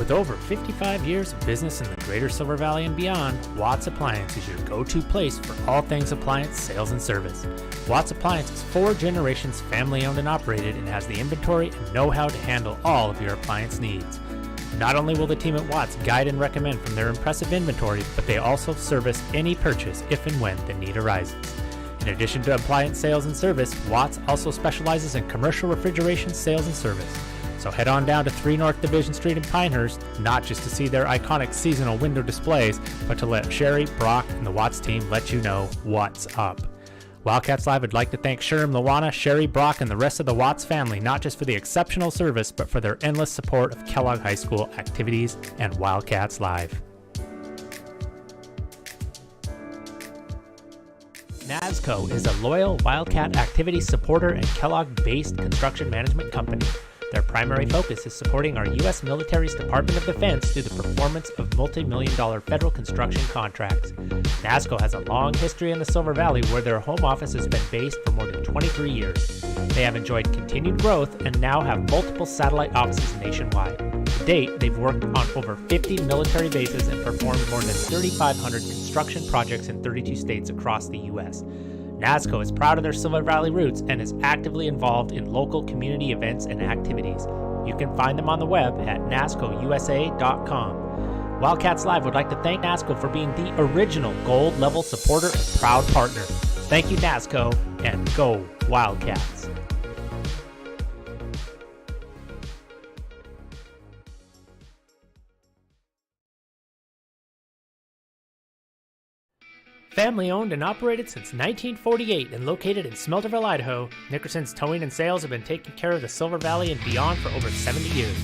With over 55 years of business in the greater Silver Valley and beyond, Watts Appliance is your go-to place for all things appliance sales and service. Watts Appliance is 4 generations family-owned and operated and has the inventory and know-how to handle all of your appliance needs. Not only will the team at Watts guide and recommend from their impressive inventory, but they also service any purchase if and when the need arises. In addition to appliance sales and service, Watts also specializes in commercial refrigeration sales and service. So head on down to 3 North Division Street in Pinehurst, not just to see their iconic seasonal window displays, but to let Sherry, Brock, and the Watts team let you know what's up. Wildcats Live would like to thank Sherm, Luana, Sherry, Brock, and the rest of the Watts family, not just for the exceptional service, but for their endless support of Kellogg High School activities and Wildcats Live. NASCO is a loyal Wildcat activity supporter and Kellogg-based construction management company. Their primary focus is supporting our U.S. military's Department of Defense through the performance of multi-million-dollar federal construction contracts. NASCO has a long history in the Silver Valley where their home office has been based for more than 23 years. They have enjoyed continued growth and now have multiple satellite offices nationwide. To date, they've worked on over 50 military bases and performed more than 3,500 construction projects in 32 states across the U.S. NASCO is proud of their Silver Valley roots and is actively involved in local community events and activities. You can find them on the web at nascousa.com. Wildcats Live would like to thank NASCO for being the original gold level supporter and proud partner. Thank you, NASCO, and go Wildcats. Family owned and operated since 1948 and located in Smelterville, Idaho, Nickerson's Towing and Sales have been taking care of the Silver Valley and beyond for over 70 years.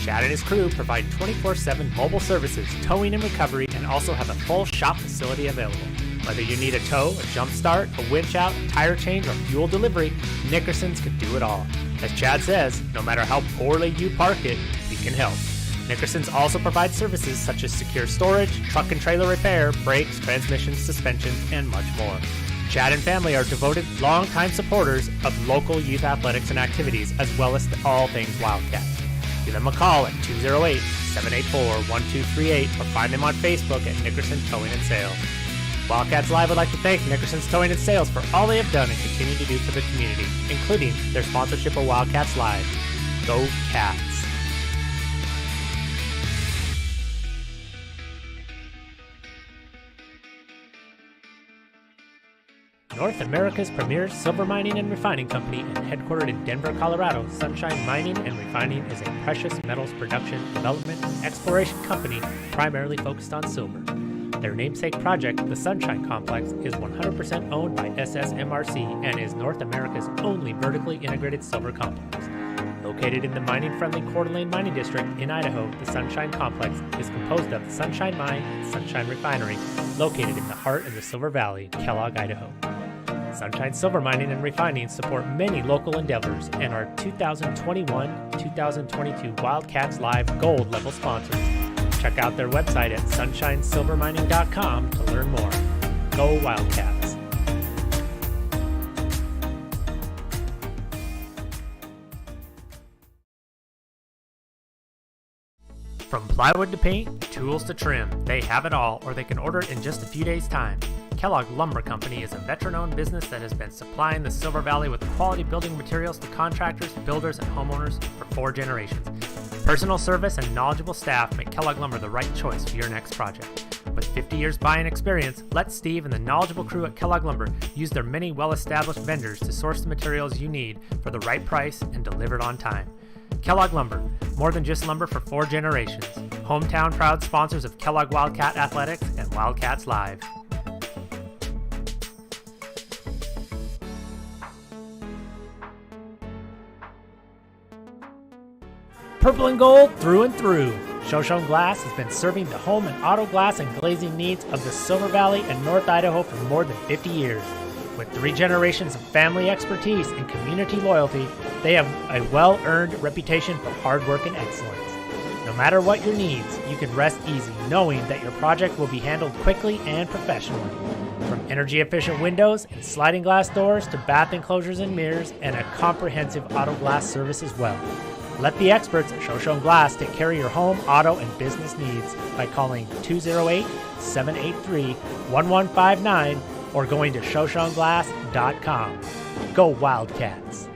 Chad and his crew provide 24/7 mobile services, towing and recovery, and also have a full shop facility available. Whether you need a tow, a jump start, a winch out, a tire change, or fuel delivery, Nickerson's can do it all. As Chad says, no matter how poorly you park it, we can help. Nickerson's also provides services such as secure storage, truck and trailer repair, brakes, transmissions, suspensions, and much more. Chad and family are devoted, longtime supporters of local youth athletics and activities, as well as all things Wildcats. Give them a call at 208-784-1238 or find them on Facebook at Nickerson Towing and Sales. Wildcats Live would like to thank Nickerson's Towing and Sales for all they have done and continue to do for the community, including their sponsorship of Wildcats Live. Go Cats! North America's premier silver mining and refining company and headquartered in Denver, Colorado, Sunshine Mining and Refining is a precious metals production, development, and exploration company primarily focused on silver. Their namesake project, the Sunshine Complex, is 100% owned by SSMRC and is North America's only vertically integrated silver complex. Located in the mining-friendly Coeur d'Alene Mining District in Idaho, the Sunshine Complex is composed of the Sunshine Mine and Sunshine Refinery, located in the heart of the Silver Valley, Kellogg, Idaho. Sunshine Silver Mining and Refining support many local endeavors and are 2021-2022 Wildcats Live Gold level sponsors. Check out their website at sunshinesilvermining.com to learn more. Go Wildcats! From plywood to paint, tools to trim, they have it all, or they can order it in just a few days' time. Kellogg Lumber Company is a veteran-owned business that has been supplying the Silver Valley with quality building materials to contractors, builders, and homeowners for 4 generations. Personal service and knowledgeable staff make Kellogg Lumber the right choice for your next project. With 50 years buying experience, let Steve and the knowledgeable crew at Kellogg Lumber use their many well-established vendors to source the materials you need for the right price and delivered on time. Kellogg Lumber, more than just lumber for 4 generations. Hometown proud sponsors of Kellogg Wildcat Athletics and Wildcats Live. Purple and gold through and through. Shoshone Glass has been serving the home and auto glass and glazing needs of the Silver Valley and North Idaho for more than 50 years. With 3 generations of family expertise and community loyalty, they have a well-earned reputation for hard work and excellence. No matter what your needs, you can rest easy knowing that your project will be handled quickly and professionally. From energy-efficient windows and sliding glass doors to bath enclosures and mirrors and a comprehensive auto glass service as well. Let the experts at Shoshone Glass take care of your home, auto, and business needs by calling 208-783-1159 or going to shoshoneglass.com. Go Wildcats!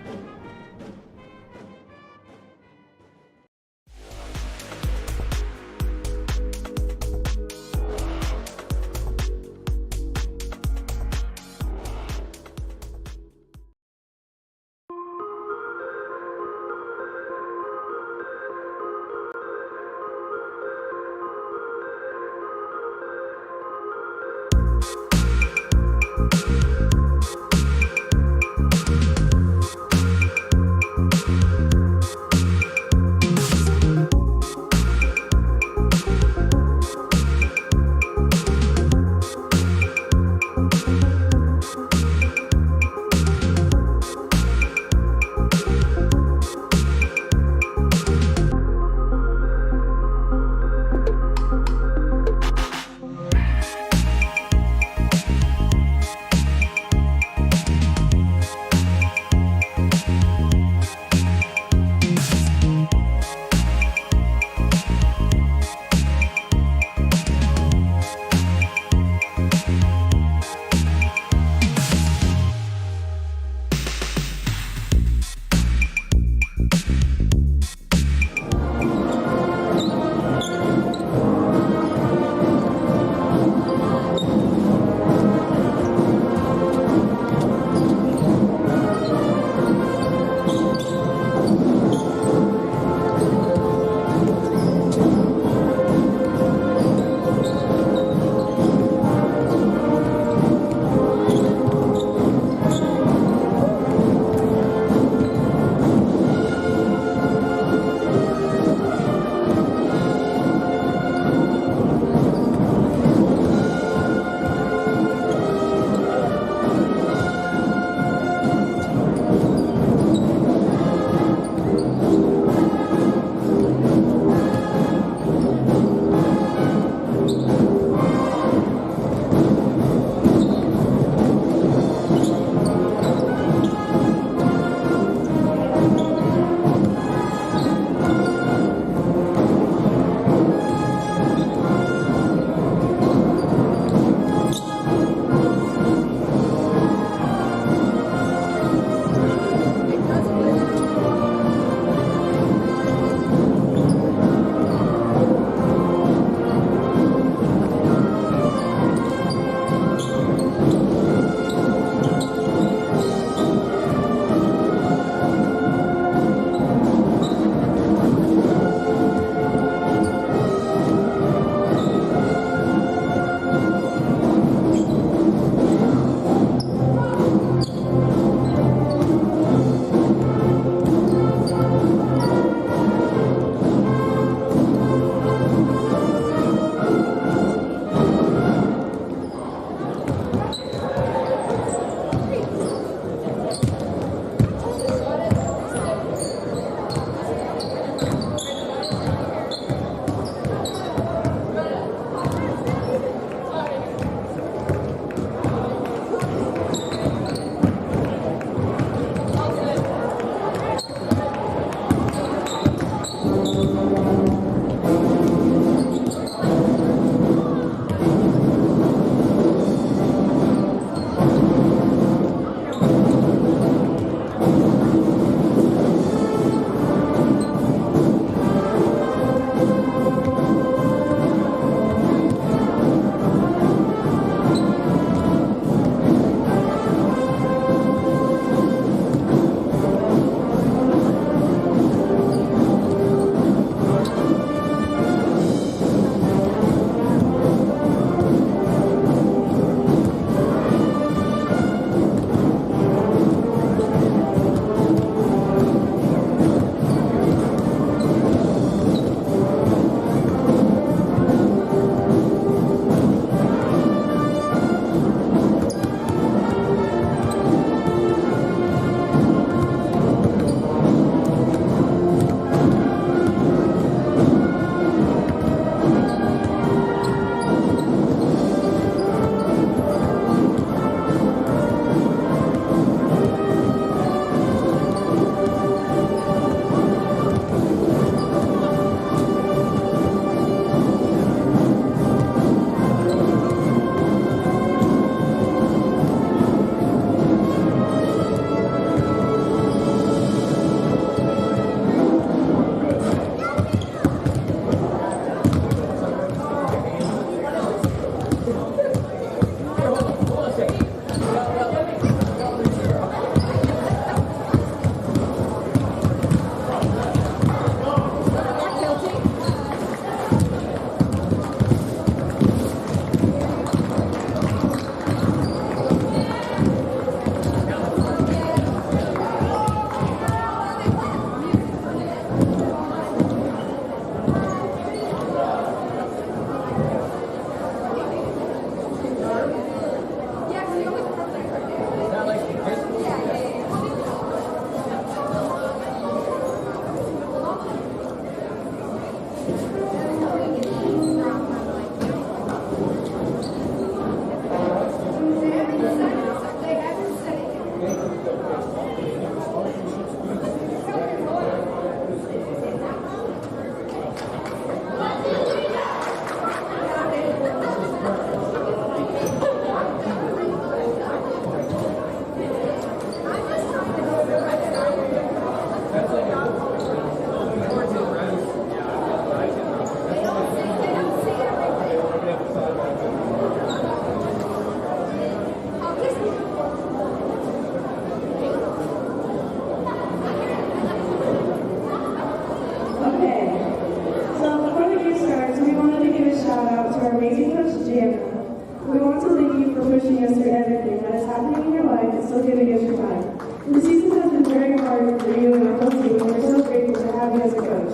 wonderful team, and we're so grateful to have you as a coach.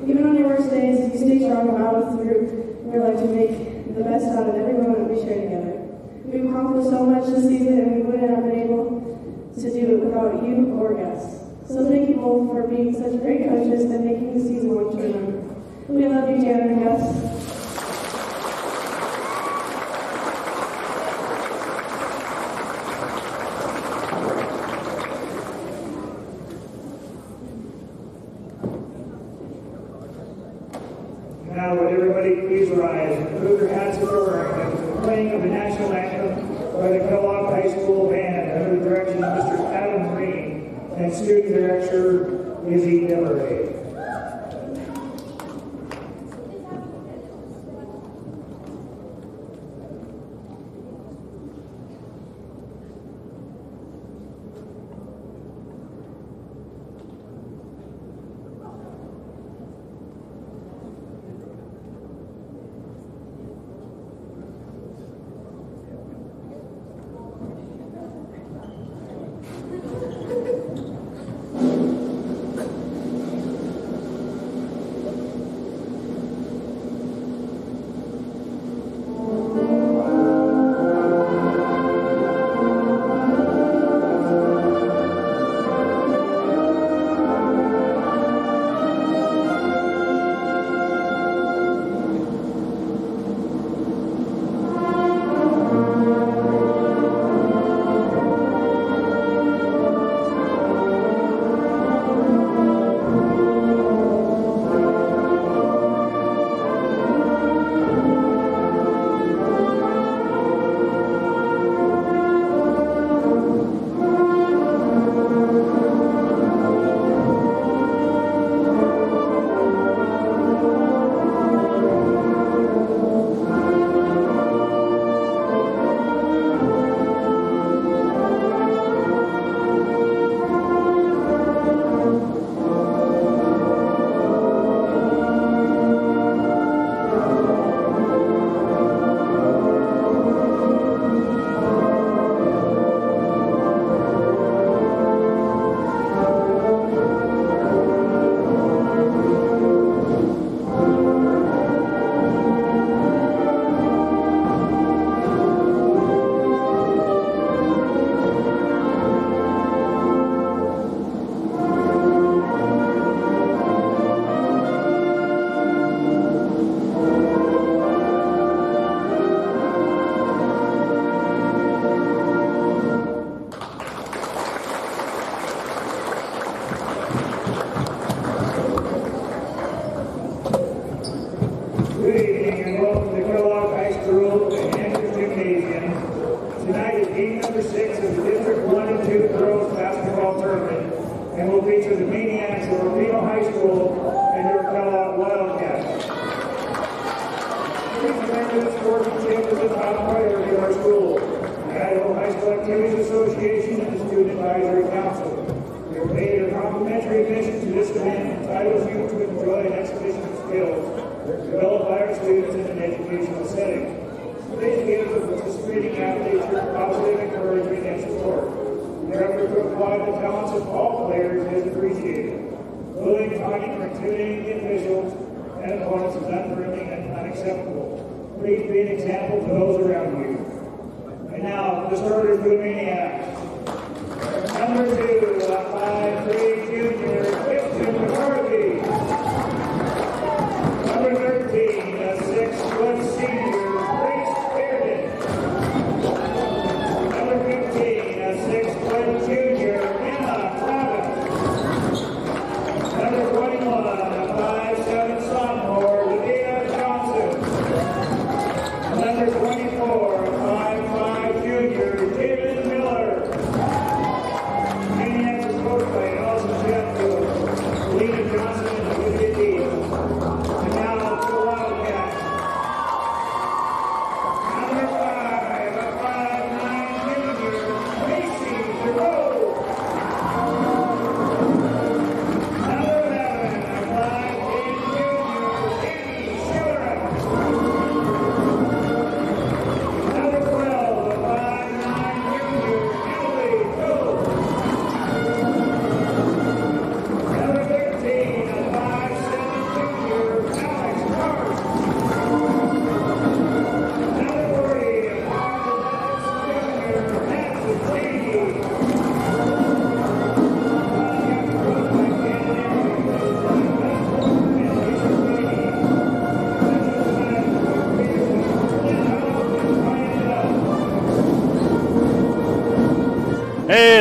Even on your worst days, you stay strong and out us through your life to make the best out of every moment we share together. We've accomplished so much this season, and we wouldn't have been able to do it without you or Gus. So thank you both for being such great coaches and making the season one to remember. We love you, Tanner and Gus. Now, would everybody please rise and move your hats forward as the playing of the national anthem by the Kellogg High School Band under the direction of Mr. Adam Green and student director Izzy Deveray. And will feature the Maniacs of Orofino High School and your Kellogg Wildcats. Please remember this sport team is a top priority of our school. The Idaho High School Activities Association and the Student Advisory Council. We have made a complimentary admission to this event entitles you to enjoy an exhibition of skills developed by our students in an educational setting. Please give the participating athletes your positive encouragement and support. Their effort to apply the talents of all players is appreciated. Bullying, taunting, or intimidating the officials and opponents is unfriendly and unacceptable. Please be an example to those around you. And now, the starters for the Maniacs. Number 2, 5'3" junior, Gibson McCarthy. Number 13, a 6-foot senior, Grace Bearden. Number 15, a 6-foot junior, Emma Travis. Number 21, a 5'7" sophomore, Lydia Johnson. Number 24, a 5'5" junior, David Miller. Maniacs is coached by Allison Sheffield, Lydia Johnson, and Lydia Dean. And now to the Wildcats. Number 5, a 5'9" junior, Macy Giroux. Number 11, a 5'8" junior, Danny Schiller. Number 12, a 5'9" junior, Emily Coe.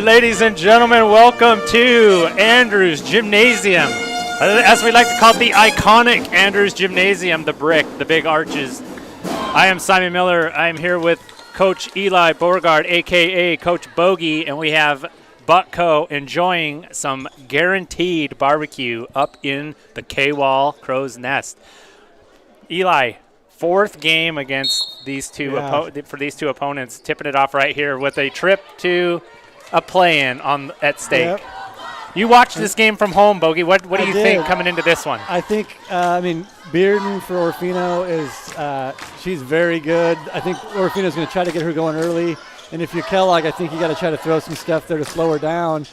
right, ladies and gentlemen, welcome to Andrews Gymnasium. As we like to call it, the iconic Andrews Gymnasium, the brick, the big arches. I am Simon Miller. I'm here with Coach Eli Beauregard, a.k.a. Coach Bogey, and we have Buttco enjoying some guaranteed barbecue up in the K-Wall Crow's Nest. Eli, fourth game against these two for these two opponents, tipping it off right here with a trip to a play-in at stake. Yep. You watched this game from home, Bogey. What do you think coming into this one? I think, Bearden for Orofino is she's very good. I think Orofino's going to try to get her going early. And if you're Kellogg, I think you got to try to throw some stuff there to slow her down,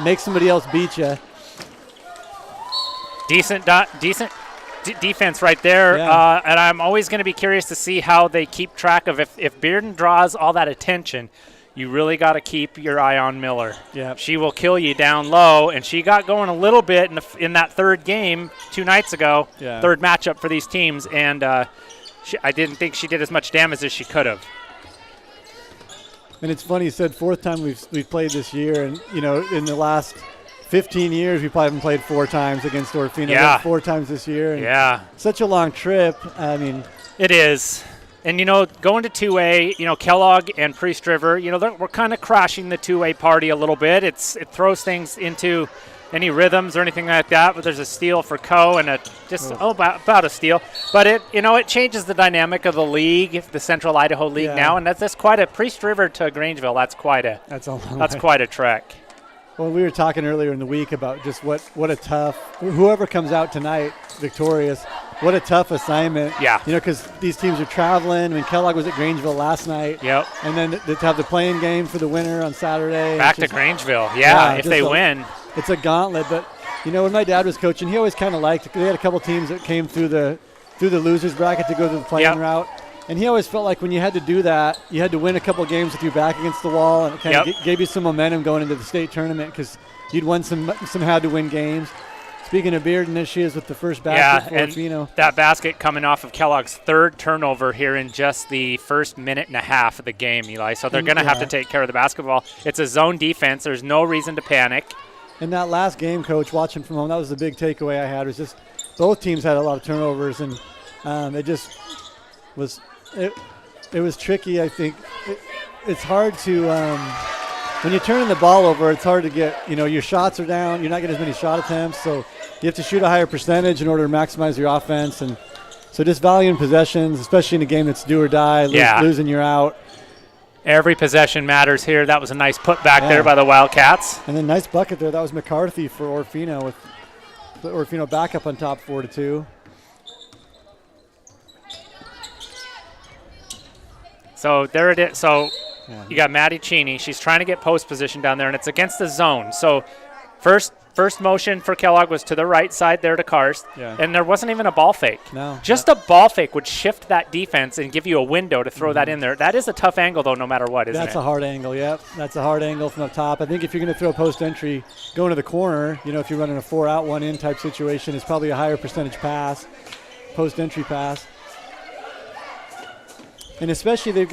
make somebody else beat you. Decent defense right there. Yeah. And I'm always going to be curious to see how they keep track of if Bearden draws all that attention. You really got to keep your eye on Miller. Yep. She will kill you down low, and she got going a little bit in that third game 2 nights ago, third matchup for these teams, and I didn't think she did as much damage as she could have. And it's funny, you said fourth time we've played this year, and, in the last 15 years, we probably haven't played 4 times against Orofino. Yeah. 4 times this year. And yeah. Such a long trip. It is. And, going to 2A, Kellogg and Priest River, we're kind of crashing the 2A party a little bit. It throws things into any rhythms or anything like that, but there's a steal for Co and about a steal. But it changes the dynamic of the league, the Central Idaho League now, and that's quite a Priest River to Grangeville. That's quite a trek. Well, we were talking earlier in the week about just what a tough, whoever comes out tonight victorious, what a tough assignment. Yeah. Because these teams are traveling. Kellogg was at Grangeville last night. Yep. And then to have the playing game for the winner on Saturday. Back to Grangeville. Yeah, if they win. It's a gauntlet. But, when my dad was coaching, he always kind of liked, they had a couple teams that came through the losers bracket to go to the playing route. And he always felt like when you had to do that, you had to win a couple of games with your back against the wall, and it kind of gave you some momentum going into the state tournament because you'd won some had-to-win games. Speaking of Bearden, there she is with the first basket for Orofino. That basket coming off of Kellogg's third turnover here in just the first minute and a half of the game, Eli. So they're going to have to take care of the basketball. It's a zone defense. There's no reason to panic. In that last game, Coach, watching from home, that was the big takeaway I had, was just both teams had a lot of turnovers, and it just was – it was tricky, I think. It's hard to when you're turning the ball over, it's hard to get, your shots are down. You're not getting as many shot attempts, so you have to shoot a higher percentage in order to maximize your offense. And so just valuing possessions, especially in a game that's do or die, losing you're out. Every possession matters here. That was a nice putback there by the Wildcats. And then nice bucket there. That was McCarthy for Orofino with Orofino back up on top 4-2. So there it is. So you got Maddie Cheney. She's trying to get post position down there, and it's against the zone. So first motion for Kellogg was to the right side there to Karst, and there wasn't even a ball fake. No. Just a ball fake would shift that defense and give you a window to throw that in there. That is a tough angle, though, no matter what, isn't it? That's a hard angle, yep. That's a hard angle from up top. I think if you're going to throw post entry, going to the corner, if you're running a 4-out, 1-in type situation, is probably a higher percentage pass, post entry pass. And especially they're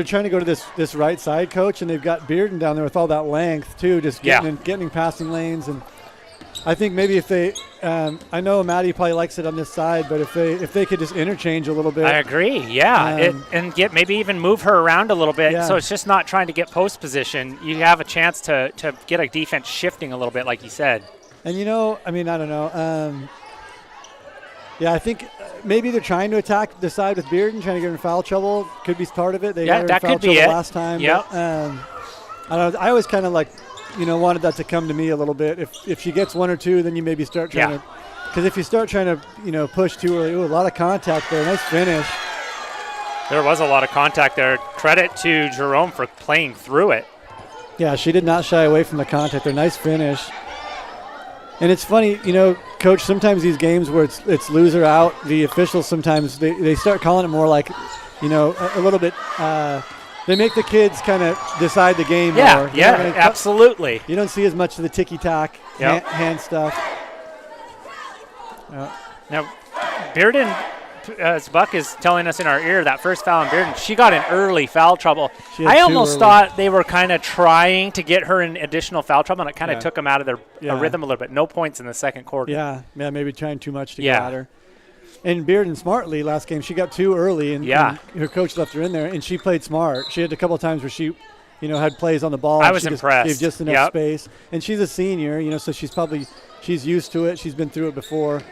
trying to go to this right side, Coach, and they've got Bearden down there with all that length too, just getting in passing lanes. And I think maybe if they, I know Maddie probably likes it on this side, but if they could just interchange a little bit. I agree, and get maybe even move her around a little bit. So it's just not trying to get post position. You have a chance to get a defense shifting a little bit, like you said. And I don't know. I think maybe they're trying to attack the side with Bearden, trying to get in foul trouble. Could be part of it. They got her in foul trouble last time. Yep. But, I don't know. I always kind of wanted that to come to me a little bit. If she gets 1 or 2, then you maybe start trying to. Because if you start trying to, push too early, a lot of contact there. Nice finish. There was a lot of contact there. Credit to Jerome for playing through it. Yeah, she did not shy away from the contact there. Nice finish. And it's funny, Coach, sometimes these games where it's loser out, the officials sometimes they start calling it more like, a little bit they make the kids kind of decide the game more. Yeah, absolutely. You don't see as much of the ticky-tack hand stuff. Now, Bearden as Buck is telling us in our ear, that first foul on Bearden, she got in early foul trouble. I almost thought they were kind of trying to get her in additional foul trouble, and it kind of took them out of their rhythm a little bit. No points in the second quarter. Yeah, maybe trying too much to get at her. And Bearden smartly last game, she got too early, and her coach left her in there, and she played smart. She had a couple of times where she, had plays on the ball. I was impressed. Gave just enough space. And she's a senior, so she's used to it. She's been through it before.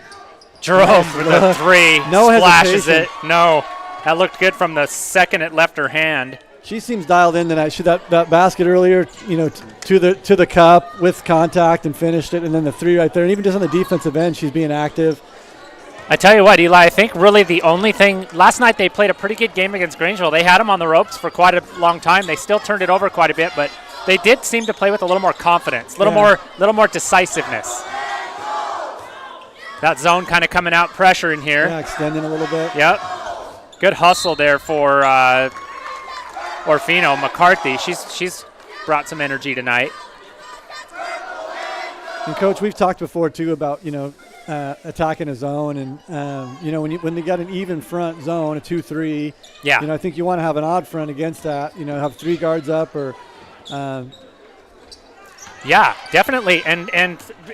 Jerome with a three. No splashes hesitation. it. No. That looked good from the second it left her hand. She seems dialed in tonight. That basket earlier, to the cup with contact and finished it, and then the three right there. And even just on the defensive end, she's being active. I tell you what, Eli, I think really the only thing – last night they played a pretty good game against Grangeville. They had them on the ropes for quite a long time. They still turned it over quite a bit, but they did seem to play with a little more confidence, a little more decisiveness. That zone kind of coming out, pressure in here. Yeah, extending a little bit. Yep. Good hustle there for Orofino. McCarthy, she's brought some energy tonight. And, Coach, we've talked before, too, about, attacking a zone. And, when they got an even front zone, a 2-3, I think you want to have an odd front against that, have three guards up or yeah, definitely, and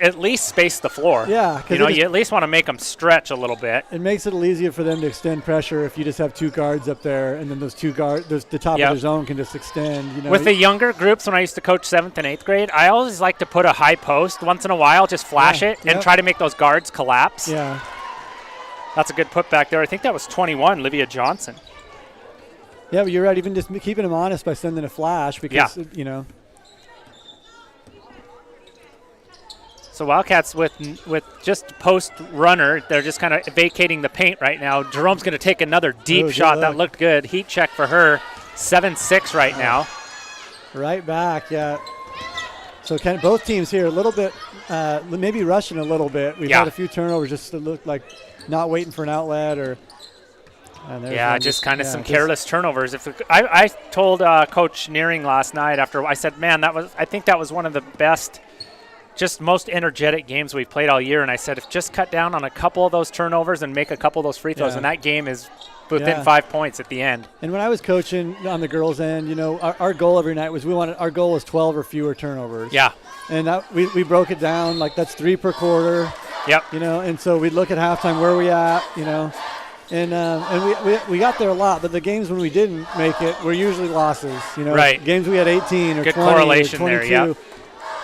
at least space the floor. Yeah. You at least want to make them stretch a little bit. It makes it a little easier for them to extend pressure if you just have two guards up there, and then those two guards, the top of their zone can just extend. With the younger groups, when I used to coach 7th and 8th grade, I always like to put a high post once in a while, just flash it, and try to make those guards collapse. Yeah. That's a good putback there. I think that was 21, Livia Johnson. Yeah, but you're right, even just keeping them honest by sending a flash because, So Wildcats with just post runner, they're just kind of vacating the paint right now. Jerome's going to take another deep shot. That looked good. Heat check for her. 7-6 right now. Right back, yeah. So both teams here a little bit, maybe rushing a little bit. We've had a few turnovers just to look like not waiting for an outlet or. Just kind of some careless turnovers. I told Coach Nearing last night after I said, man, I think that was one of the best. Just most energetic games we've played all year, and I said if just cut down on a couple of those turnovers and make a couple of those free throws, and that game is within 5 points at the end. And when I was coaching on the girls' end, our goal every night was our goal was 12 or fewer turnovers. Yeah. And we broke it down like that's 3 per quarter. Yep. And so we'd look at halftime, where are we at, And we got there a lot, but the games when we didn't make it were usually losses. Right. Games we had 18 or good 20 correlation or 22. There, yeah.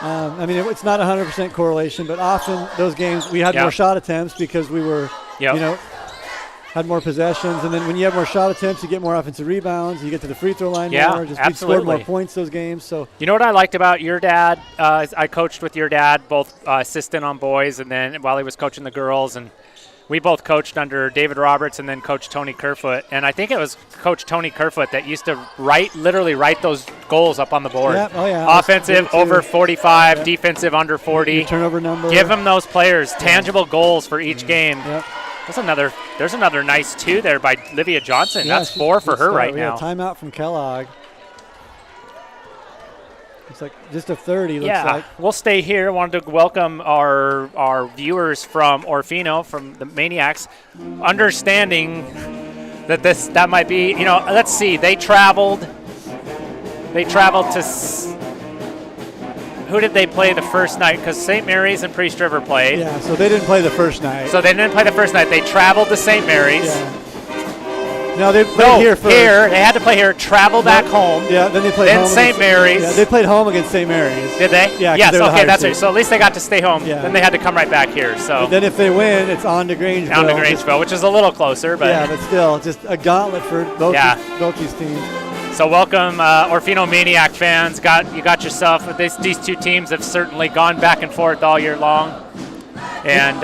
It's not 100% correlation, but often those games we had more shot attempts because we were, had more possessions. And then when you have more shot attempts, you get more offensive rebounds. You get to the free throw line more. We scored more points those games. So you know what I liked about your dad? I coached with your dad, both assistant on boys, and then while he was coaching the girls, and we both coached under David Roberts and then Coach Tony Kerfoot. And I think it was Coach Tony Kerfoot that used to literally write those goals up on the board. Yep. Oh, yeah. Offensive over 45, defensive under 40. Your turnover number. Give them those players tangible goals for each game. Yep. There's another nice 2 there by Livia Johnson. That's 4 for her right now. Timeout from Kellogg. It's like just a 30, looks like. We'll stay here. Wanted to welcome our viewers from Orofino, from the Maniacs, understanding that that might be, let's see. They traveled to who did they play the first night? Because St. Mary's and Priest River played. Yeah, so they didn't play the first night. They traveled to St. Mary's. Yeah. No, they played here first. They had to play here, travel back home. Yeah, then they played home. Then St. Mary's. Yeah, they played home against St. Mary's. Did they? Yeah. Yes, okay, that's right. So at least they got to stay home. Yeah. Then they had to come right back here. So. But then if they win, it's on to Grangeville. Which is a little closer. But yeah, but still, just a gauntlet for both these teams. So welcome, Orofino Maniac fans. You got yourself. These two teams have certainly gone back and forth all year long. And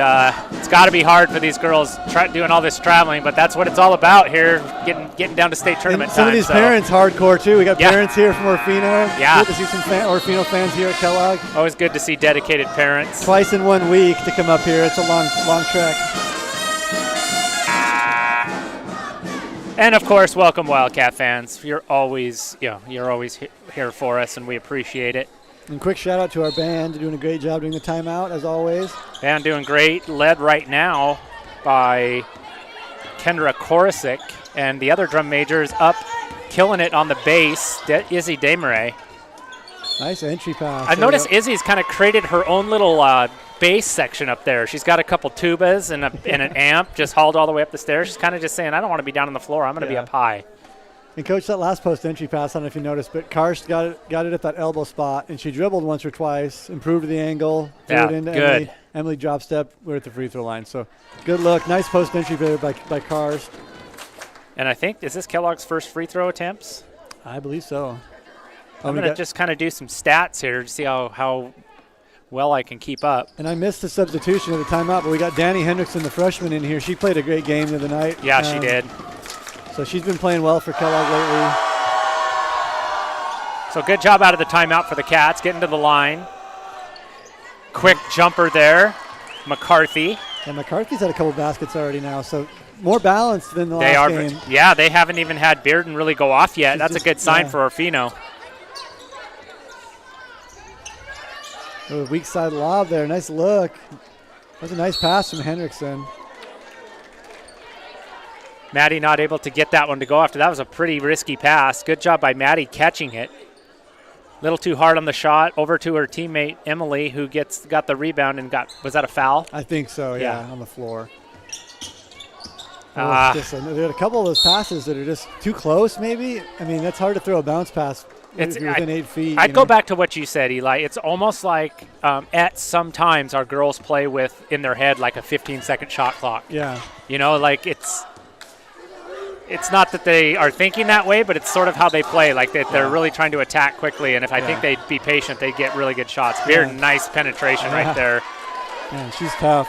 it's got to be hard for these girls doing all this traveling, but that's what it's all about here, getting down to state tournament and some time. Of these parents hardcore, too. We got parents here from Orofino. Yeah. Good to see some Orofino fans here at Kellogg. Always good to see dedicated parents. Twice in 1 week to come up here. It's a long trek. And, of course, welcome, Wildcat fans. You're always here for us, and we appreciate it. And quick shout out to our band, doing a great job doing the timeout as always. Band doing great, led right now by Kendra Korosik, and the other drum major is up, killing it on the bass, Izzy Desmarais. Nice entry pass. I've noticed Izzy's kind of created her own little bass section up there. She's got a couple tubas and an amp just hauled all the way up the stairs. She's kind of just saying, I don't want to be down on the floor. I'm going to be up high. And, Coach, that last post entry pass, I don't know if you noticed, but Karst got it at that elbow spot, and she dribbled once or twice, improved the angle, threw it into good. Emily drop step. We're at the free throw line. So good look. Nice post entry there by Karst. And I think, is this Kellogg's first free throw attempts? I believe so. I'm going to just kind of do some stats here to see how well I can keep up. And I missed the substitution of the timeout, but we got Danny Hendrickson, the freshman, in here. She played a great game the other night. Yeah, she did. So she's been playing well for Kellogg lately. So good job out of the timeout for the Cats, getting to the line. Quick jumper there, McCarthy. And McCarthy's had a couple baskets already now, so more balanced than the last game. Yeah, they haven't even had Bearden really go off yet. That's a good sign for Orofino. Oh, weak side lob there. Nice look. That was a nice pass from Hendrickson. Maddie not able to get that one to go after. That was a pretty risky pass. Good job by Maddie catching it. A little too hard on the shot. Over to her teammate, Emily, who got the rebound and was that a foul? I think so, yeah. On the floor. There are a couple of those passes that are just too close, maybe. I mean, that's hard to throw a bounce pass if you're within 8 feet. I'd go back to what you said, Eli. It's almost like at sometimes our girls play with, in their head, like a 15-second shot clock. Yeah. You know, like it's not that they are thinking that way, but it's sort of how they play. Like they're really trying to attack quickly, and if I think they'd be patient, they'd get really good shots. Bearden, nice penetration right there. Man, she's tough.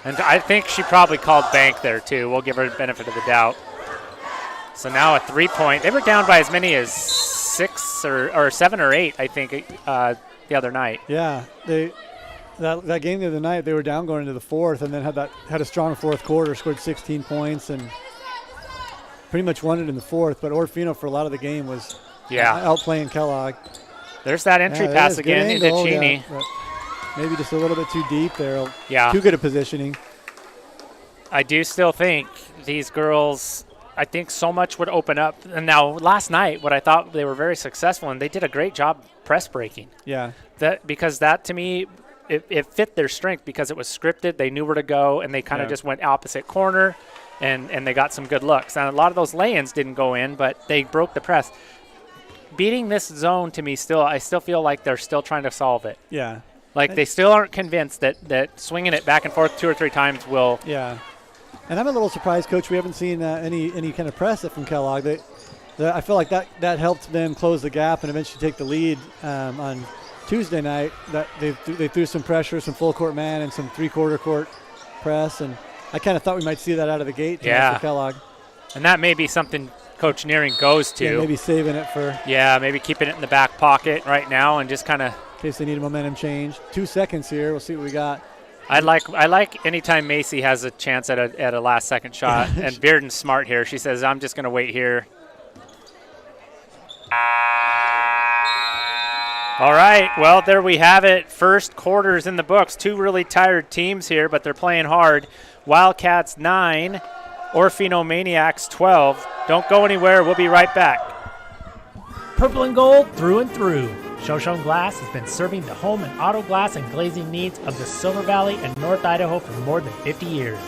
And I think she probably called bank there, too. We'll give her the benefit of the doubt. So now a 3-point. They were down by as many as 6 or 7 or 8, I think, the other night. Yeah. That game the other night, they were down going into the fourth, and then had a strong fourth quarter, scored 16 points, and pretty much won it in the fourth. But Orofino, for a lot of the game, was outplaying Kellogg. There's that entry pass again into Cheney. Maybe just a little bit too deep there. Yeah. Too good at positioning. I do still think these girls, I think so much would open up. And now last night, what I thought they were very successful in, they did a great job press breaking. Yeah. Because that, to me, it fit their strength because it was scripted. They knew where to go, and they kind of just went opposite corner, and they got some good looks. And a lot of those lay-ins didn't go in, but they broke the press. Beating this zone, to me, I still feel like they're still trying to solve it. Yeah. Like they still aren't convinced that swinging it back and forth 2 or 3 times will. Yeah, and I'm a little surprised, Coach. We haven't seen any kind of press from Kellogg. I feel like that helped them close the gap and eventually take the lead on Tuesday night. That they threw some pressure, some full court man, and some 3/4 court press, and I kind of thought we might see that out of the gate for Kellogg. And that may be something Coach Nearing goes to. Yeah, maybe saving it for. Yeah, maybe keeping it in the back pocket right now and just kind of. In case they need a momentum change. 2 seconds here. We'll see what we got. I like anytime Macy has a chance at a last second shot. And Bearden's smart here. She says, I'm just going to wait here. All right. Well, there we have it. First quarter's in the books. 2 really tired teams here, but they're playing hard. Wildcats 9, Orofino Maniacs 12. Don't go anywhere. We'll be right back. Purple and gold through and through. Shoshone Glass has been serving the home and auto glass and glazing needs of the Silver Valley and North Idaho for more than 50 years.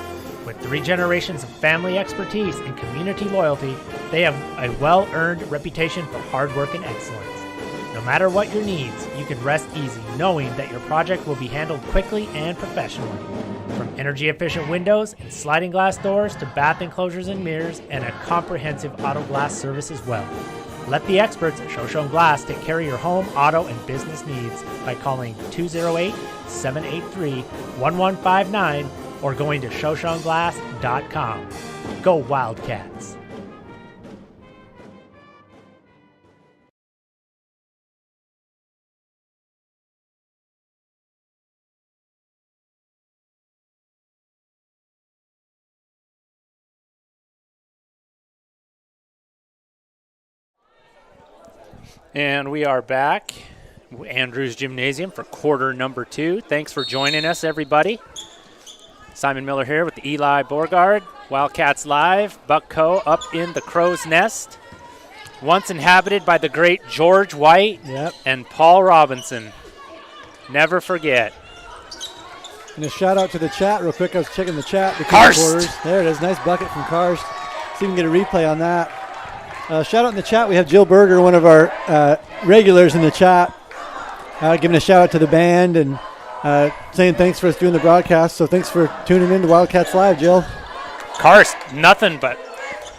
With 3 generations of family expertise and community loyalty, they have a well-earned reputation for hard work and excellence. No matter what your needs, you can rest easy knowing that your project will be handled quickly and professionally. From energy-efficient windows and sliding glass doors to bath enclosures and mirrors and a comprehensive auto glass service as well. Let the experts at Shoshone Glass take care of your home, auto, and business needs by calling 208-783-1159 or going to shoshoneglass.com. Go Wildcats! And we are back. Andrews Gymnasium for quarter number 2. Thanks for joining us, everybody. Simon Miller here with the Eli Beauregard. Wildcats Live. Buckco up in the Crow's Nest. Once inhabited by the great George White and Paul Robinson. Never forget. And a shout out to the chat real quick. I was checking the chat. Karst! There it is. Nice bucket from Karst. See if we can get a replay on that. Shout out in the chat. We have Jill Berger, one of our regulars in the chat, giving a shout out to the band and saying thanks for us doing the broadcast. So thanks for tuning in to Wildcats Live, Jill. Karst, nothing but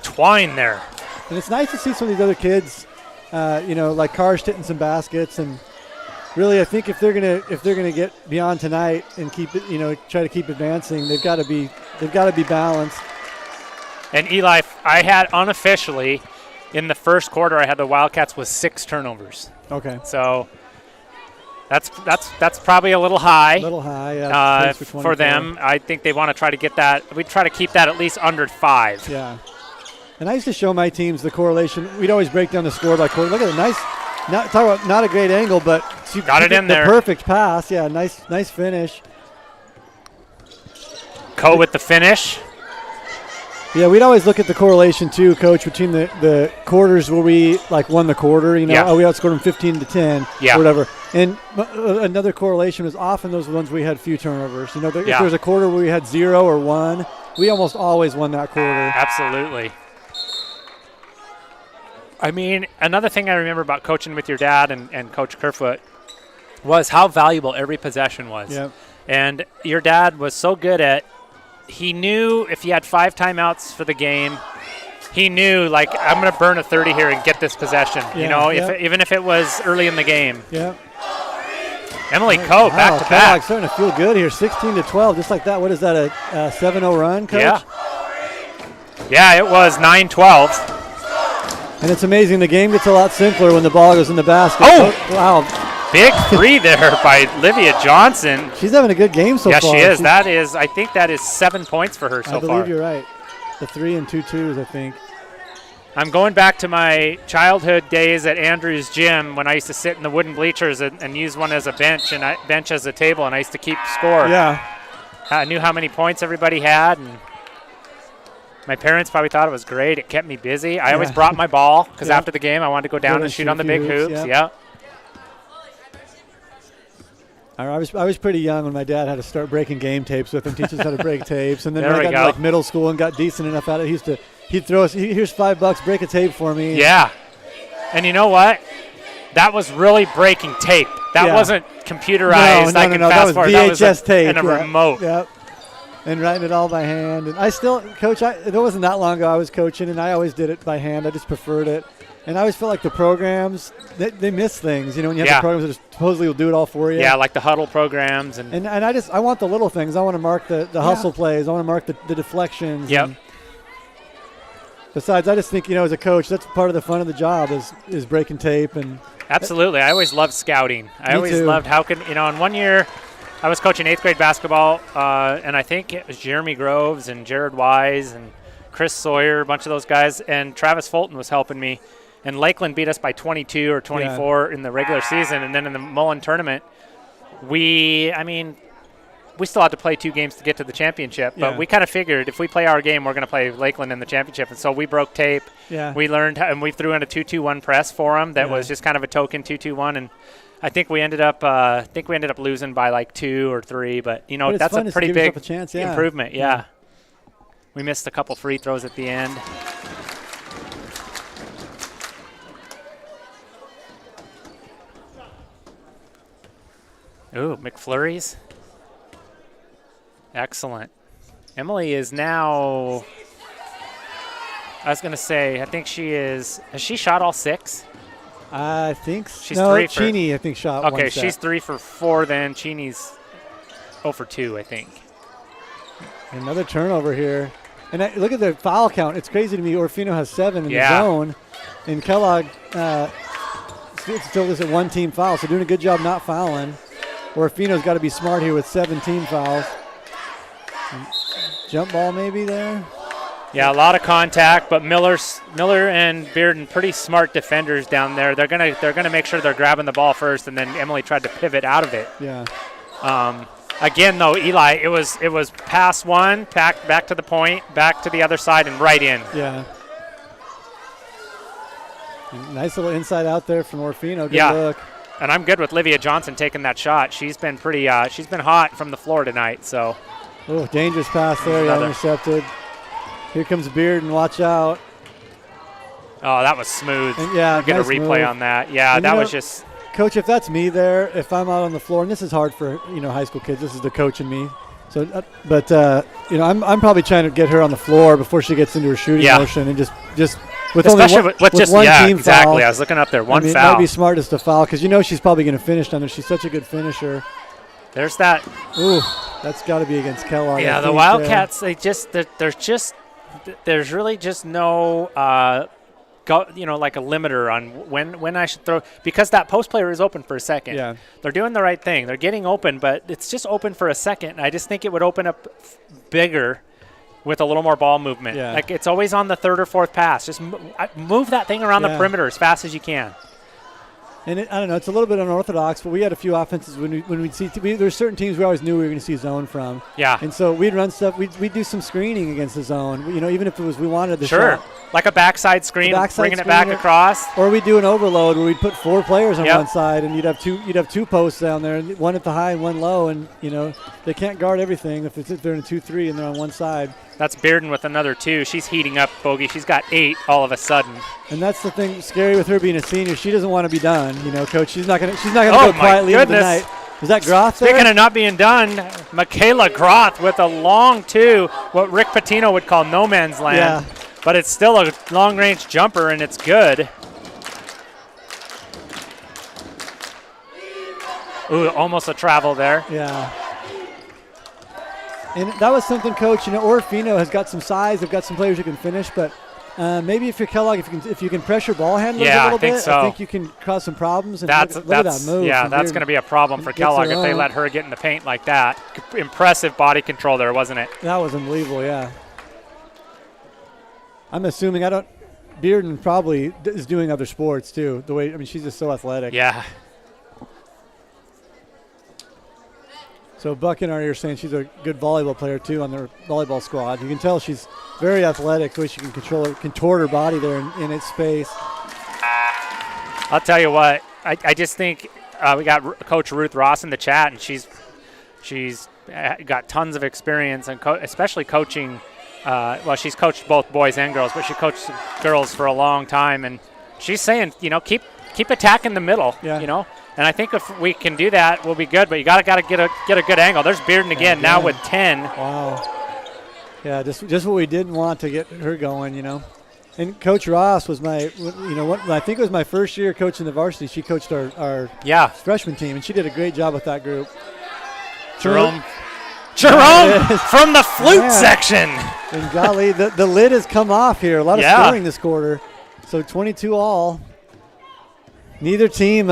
twine there. And it's nice to see some of these other kids, like Karst hitting some baskets. And really, I think if they're gonna get beyond tonight and keep it, try to keep advancing, they've got to be balanced. And Eli, I had unofficially in the first quarter, I had the Wildcats with 6 turnovers. Okay. So that's probably a little high. Yeah. For them. I think they want to try to get that. We try to keep that at least under 5. Yeah. And I used to show my teams the correlation. We'd always break down the score by quarter. Look at the nice. Talk about not a great angle, but she got it in there. The perfect pass. Yeah. Nice finish. With the finish. Yeah, we'd always look at the correlation too, Coach, between the quarters where we won the quarter. We outscored them 15-10, or whatever. And another correlation was often those ones where we had few turnovers. If there was a quarter where we had 0 or 1, we almost always won that quarter. Absolutely. I mean, another thing I remember about coaching with your dad and Coach Kerfoot was how valuable every possession was. Yep. And your dad was so good at. He knew if he had 5 timeouts for the game, he knew, I'm going to burn a 30 here and get this possession, even if it was early in the game. Yeah. Emily Coe, back-to-back. Kellogg starting to feel good here, 16-12, just like that. What is that, a 7-0 run, Coach? Yeah, it was 9-12. And it's amazing. The game gets a lot simpler when the ball goes in the basket. Oh! Wow. Big 3 there by Livia Johnson. She's having a good game so far. Yeah, she is. I think that is 7 points for her so far. I believe you're right. The 3 and 2 twos, I think. I'm going back to my childhood days at Andrews Gym when I used to sit in the wooden bleachers and use one as a bench as a table, and I used to keep score. Yeah. I knew how many points everybody had, and my parents probably thought it was great. It kept me busy. I always brought my ball because after the game I wanted to go down and shoot on the big hoops. Yeah. I was pretty young when my dad had to start breaking game tapes with him, teach us how to break tapes. And then when I got to middle school and got decent enough at it, he'd throw us, here's $5, break a tape for me. Yeah. And you know what? That was really breaking tape. That wasn't computerized. No, that was VHS tape. And a remote. Yep. And writing it all by hand. And I still, Coach, it wasn't that long ago I was coaching, and I always did it by hand. I just preferred it. And I always feel like the programs, they miss things. When you have the programs that supposedly will do it all for you. Yeah, like the huddle programs. And I want the little things. I want to mark the hustle plays. I want to mark the deflections. Yep. Besides, I just think, as a coach, that's part of the fun of the job is breaking tape. And absolutely. I always loved scouting. I always too. Loved in 1 year I was coaching 8th grade basketball, and I think it was Jeremy Groves and Jared Wise and Chris Sawyer, a bunch of those guys, and Travis Fulton was helping me. And Lakeland beat us by 22 or 24 in the regular season. And then in the Mullen tournament, we still had to play 2 games to get to the championship. But we kind of figured if we play our game, we're going to play Lakeland in the championship. And so we broke tape. Yeah. We learned, and we threw in a 2-2-1 press for them that was just kind of a token 2-2-1. And I think we ended up losing by 2 or 3. But, that's a pretty big improvement. Yeah. We missed a couple free throws at the end. Ooh, McFlurries. Excellent. Emily is now, I was going to say, I think has she shot all 6? I think so. She's 3 for. Cheney, I think, shot one Okay, set. she's 3 for 4 then. Cheney's 0 for 2, I think. Another turnover here. And look at the foul count. It's crazy to me. Orofino has 7 in the zone. And Kellogg still is at 1 team foul, so doing a good job not fouling. Orofino's got to be smart here with 7 team fouls. Jump ball maybe there. Yeah, a lot of contact, but Miller and Bearden, pretty smart defenders down there. They're gonna make sure they're grabbing the ball first, and then Emily tried to pivot out of it. Yeah. Again, though, Eli, it was pass one, back to the point, back to the other side, and right in. Yeah. Nice little inside out there from Orofino. Good look. And I'm good with Livia Johnson taking that shot. She's been pretty. She's been hot from the floor tonight. So. Oh, dangerous pass there. Yeah, intercepted. Here comes Bearden. Watch out. Oh, that was smooth. And yeah, get nice a replay move on that. Yeah, and that was just. Coach, if that's me there, if I'm out on the floor, and this is hard for high school kids. This is the coach in me. So, but I'm probably trying to get her on the floor before she gets into her shooting motion, and just with especially only with just one team exactly. foul, I was looking up there. One foul. It might be smart just to foul because she's probably going to finish down there. She's such a good finisher. There's that. Ooh, that's got to be against Kellogg. Yeah, the Wildcats. There's really just no. Like a limiter on when I should throw, because that post player is open for a second. Yeah. They're doing the right thing. They're getting open, but it's just open for a second. And I just think it would open up bigger with a little more ball movement. Yeah. Like it's always on the third or fourth pass. Just move that thing around the perimeter as fast as you can. And I don't know, it's a little bit unorthodox, but we had a few offenses when we'd see there's certain teams we always knew we were going to see zone from. Yeah. And so we'd run stuff. We'd do some screening against the zone. Even if it was we wanted the shot. Like a backside screen, bringing it back across. Or we'd do an overload where we'd put 4 players on one side, and you'd have two posts down there, one at the high and one low, and they can't guard everything if they're in a 2-3 and they're on one side. That's Bearden with another 2. She's heating up, Bogey. She's got 8 all of a sudden. And that's the thing scary with her being a senior. She doesn't want to be done, Coach. She's not gonna go quietly into the night. Is that Groth there? Speaking of not being done, Michaela Groth with a long 2, what Rick Pitino would call no man's land. Yeah. But it's still a long-range jumper, and it's good. Ooh, almost a travel there. Yeah. And that was something, Coach. Orofino has got some size. They've got some players who can finish, but maybe if you're Kellogg, if you can pressure ball handlers a little bit, I think you can cause some problems. And look at that move. Yeah, that's going to be a problem for Kellogg if they let her get in the paint like that. Impressive body control there, wasn't it? That was unbelievable, yeah. I'm assuming Bearden probably is doing other sports too. She's just so athletic. Yeah. So Buck and I are saying she's a good volleyball player too on their volleyball squad. You can tell she's very athletic, the way she can contort her body there in its space. I'll tell you what, I just think we got Coach Ruth Ross in the chat, and she's got tons of experience, and especially coaching. She's coached both boys and girls, but she coached girls for a long time, and she's saying, keep attacking the middle, And I think if we can do that, we'll be good. But you got to get a good angle. There's Bearden again now with 10. Wow. Yeah, just what we didn't want to get her going, And Coach Ross was I think it was my first year coaching the varsity. She coached our freshman team, and she did a great job with that group. Jerome from the flute section. And golly, the lid has come off here. A lot of scoring this quarter. So 22 all. Neither team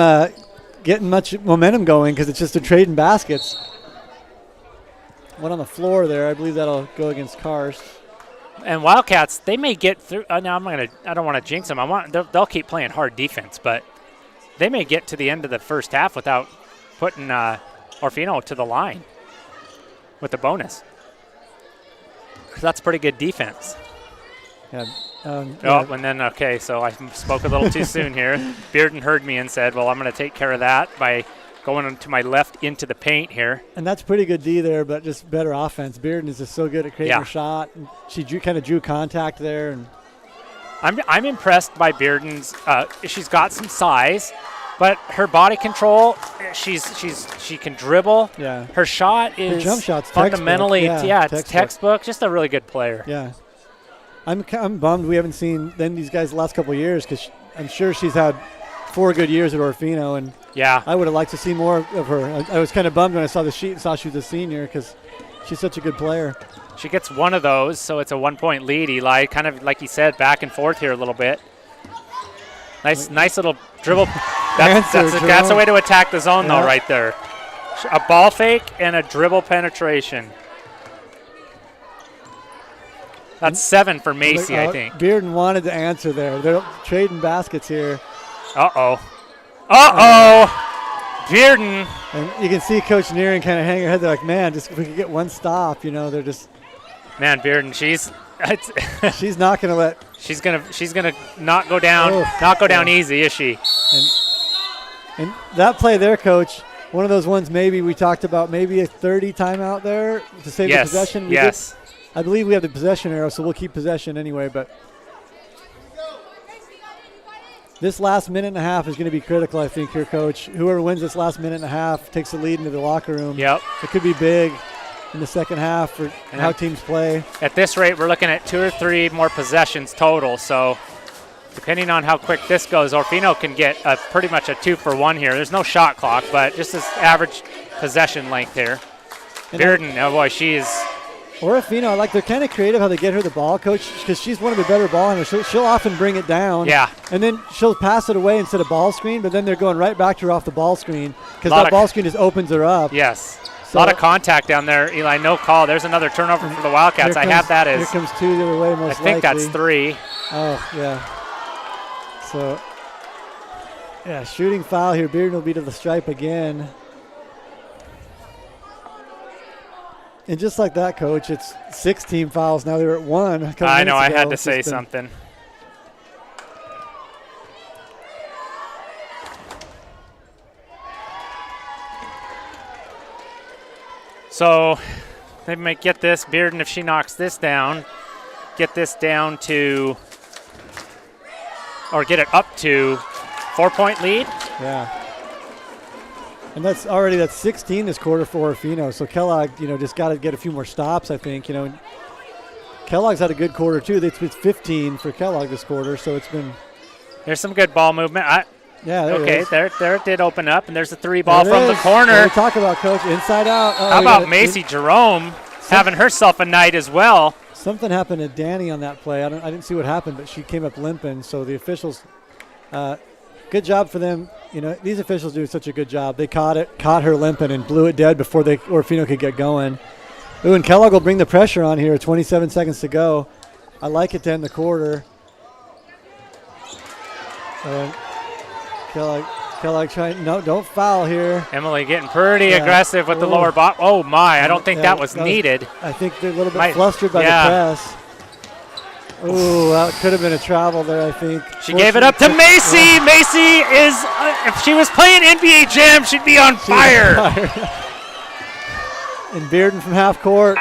getting much momentum going because it's just a trading baskets. One on the floor there. I believe that'll go against Karst. And Wildcats, they may get through. Now I don't want to jinx them. They'll keep playing hard defense, but they may get to the end of the first half without putting Orofino to the line with the bonus. That's pretty good defense. Yeah. And then, so I spoke a little too soon here. Bearden heard me and said, well, I'm going to take care of that by going to my left into the paint here. And that's pretty good D there, but just better offense. Bearden is just so good at creating her shot. And she kind of drew contact there. And I'm impressed by Bearden's. She's got some size, but her body control, she can dribble. Yeah. Her shot is her jump shot's fundamentally, textbook. It's textbook. Just a really good player. Yeah. I'm bummed we haven't seen these guys the last couple of years because I'm sure she's had 4 good years at Orofino, and I would have liked to see more of her. I was kind of bummed when I saw the sheet and saw she was a senior because she's such a good player. She gets one of those, so it's a 1-point lead, Eli. Kind of like you said, back and forth here a little bit. Nice little dribble. That's a way to attack the zone, though, right there. A ball fake and a dribble penetration. That's 7 for Macy, I think. Bearden wanted to answer there. They're trading baskets here. Uh-oh. Bearden. And you can see Coach Neering kind of hang her head. They're like, man, just if we could get one stop, they're just. Man, Bearden, she's not going to let. She's gonna not go down easy, is she? And that play there, Coach, one of those ones maybe we talked about, maybe a 30 timeout there to save the possession. I believe we have the possession arrow, so we'll keep possession anyway. But this last minute and a half is going to be critical, I think, here, Coach. Whoever wins this last minute and a half takes the lead into the locker room. Yep. It could be big in the second half for how teams play. At this rate, we're looking at 2 or 3 more possessions total. So depending on how quick this goes, Orofino can get pretty much a 2-for-1 here. There's no shot clock, but just this average possession length here. Bearden, oh boy, she is. Orofino, they're kind of creative how they get her the ball, Coach, because she's one of the better ball handlers. She'll often bring it down. Yeah. And then she'll pass it away instead of ball screen, but then they're going right back to her off the ball screen because that ball screen just opens her up. Yes. So a lot of contact down there, Eli. No call. There's another turnover for the Wildcats. I have that as. Here comes 2 the other way, most likely. I think that's 3. Oh, yeah. So, yeah, shooting foul here. Bearden will be to the stripe again. And just like that, Coach, it's 6 team fouls. Now they're at 1. I know. I had to say something. So they might get this. Bearden, if she knocks this down, get this down to, or get it up to 4-point lead. Yeah. And that's 16 this quarter for Orofino. So Kellogg, just got to get a few more stops, I think. Kellogg's had a good quarter, too. It's 15 for Kellogg this quarter, so it's been. There's some good ball movement. There it did open up, and there's a 3 ball from the corner. What we talk about, Coach, inside out. How about Macy Jerome having herself a night as well? Something happened to Danny on that play. I didn't see what happened, but she came up limping. So the officials, good job for them. These officials do such a good job. They caught her limping and blew it dead before Orofino could get going. Ooh, and Kellogg will bring the pressure on here. 27 seconds to go. I like it to end the quarter. Kellogg trying. No, don't foul here. Emily getting pretty aggressive with the lower bottom. Oh my! I don't think that was needed. I think they're a little bit flustered by the press. Ooh, that could have been a travel there, I think. She gave it up to Macy. Yeah. Macy is, if she was playing NBA Jam, she'd be on fire. And Bearden from half court.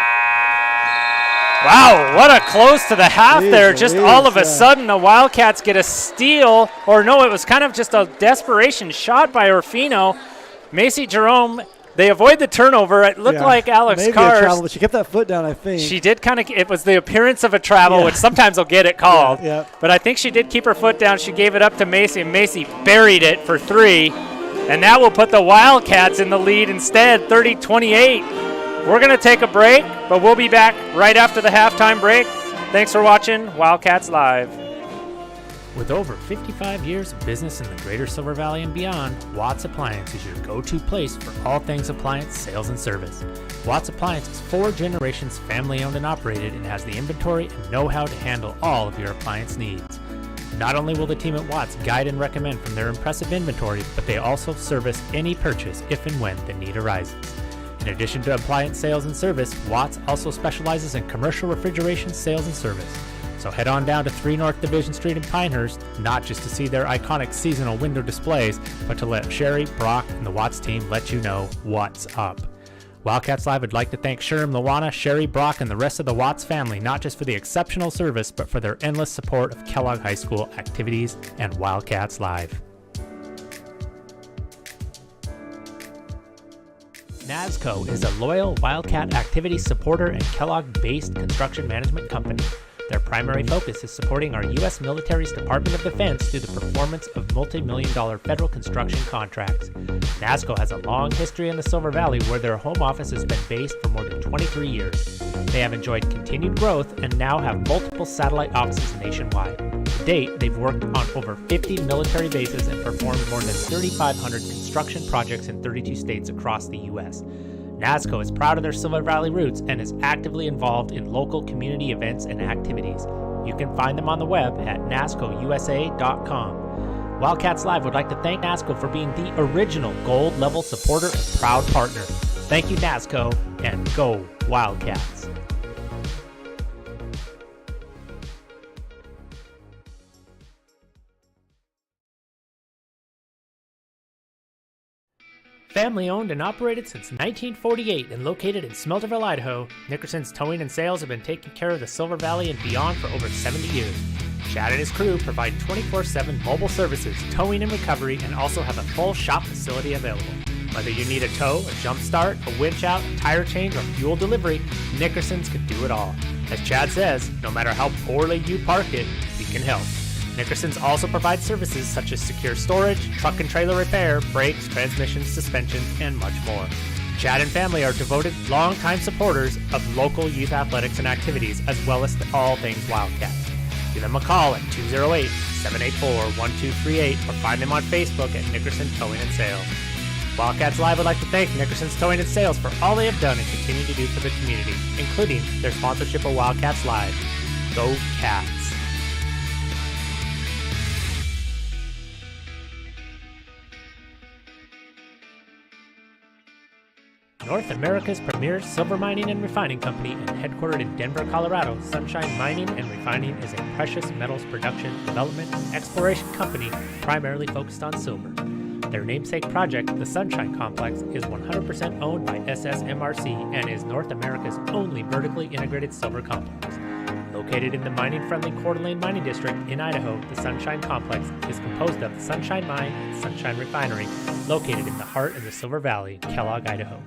Wow, what a close to the half there. Just all of a sudden, the Wildcats get a steal. Or no, it was kind of just a desperation shot by Orofino. Macy Jerome, they avoid the turnover. It looked like Alex maybe Cars. A travel, but she kept that foot down, I think. She did kind of. It was the appearance of a travel, which sometimes will get it called. But I think she did keep her foot down. She gave it up to Macy, and Macy buried it for 3. And that will put the Wildcats in the lead instead, 30-28. We're going to take a break, but we'll be back right after the halftime break. Thanks for watching Wildcats Live. With over 55 years of business in the greater Silver Valley and beyond, Watts Appliance is your go-to place for all things appliance sales and service. Watts Appliance is 4 generations family-owned and operated and has the inventory and know-how to handle all of your appliance needs. Not only will the team at Watts guide and recommend from their impressive inventory, but they also service any purchase if and when the need arises. In addition to appliance sales and service, Watts also specializes in commercial refrigeration sales and service. So head on down to 3 North Division Street in Pinehurst, not just to see their iconic seasonal window displays, but to let Sherry, Brock, and the Watts team let you know what's up. Wildcats Live would like to thank Sherm, Luana, Sherry, Brock, and the rest of the Watts family, not just for the exceptional service, but for their endless support of Kellogg High School activities and Wildcats Live. NASCO is a loyal Wildcat activity supporter and Kellogg-based construction management company. Their primary focus is supporting our U.S. military's Department of Defense through the performance of multi-million-dollar federal construction contracts. NASCO has a long history in the Silver Valley where their home office has been based for more than 23 years. They have enjoyed continued growth and now have multiple satellite offices nationwide. To date, they've worked on over 50 military bases and performed more than 3,500 construction projects in 32 states across the U.S. NASCO is proud of their Silver Valley roots and is actively involved in local community events and activities. You can find them on the web at nascousa.com. Wildcats Live would like to thank NASCO for being the original gold level supporter and proud partner. Thank you, NASCO, and go Wildcats. Family owned and operated since 1948 and located in Smelterville, Idaho, Nickerson's Towing and Sales have been taking care of the Silver Valley and beyond for over 70 years. Chad and his crew provide 24/7 mobile services, towing and recovery, and also have a full shop facility available. Whether you need a tow, a jump start, a winch out, a tire change, or fuel delivery, Nickerson's can do it all. As Chad says, no matter how poorly you park it, we can help. Nickerson's also provides services such as secure storage, truck and trailer repair, brakes, transmissions, suspensions, and much more. Chad and family are devoted, longtime supporters of local youth athletics and activities, as well as all things Wildcats. Give them a call at 208-784-1238 or find them on Facebook at Nickerson Towing and Sales. Wildcats Live would like to thank Nickerson's Towing and Sales for all they have done and continue to do for the community, including their sponsorship of Wildcats Live. Go Cats! North America's premier silver mining and refining company and headquartered in Denver, Colorado, Sunshine Mining and Refining is a precious metals production, development, and exploration company primarily focused on silver. Their namesake project, the Sunshine Complex, is 100% owned by SSMRC and is North America's only vertically integrated silver complex. Located in the mining-friendly Coeur d'Alene Mining District in Idaho, the Sunshine Complex is composed of the Sunshine Mine and Sunshine Refinery, located in the heart of the Silver Valley, Kellogg, Idaho.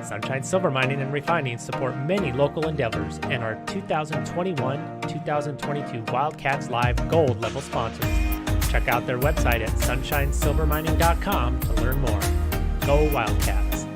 Sunshine Silver Mining and Refining support many local endeavors and are 2021-2022 Wildcats Live Gold level sponsors. Check out their website at sunshinesilvermining.com to learn more. Go Wildcats!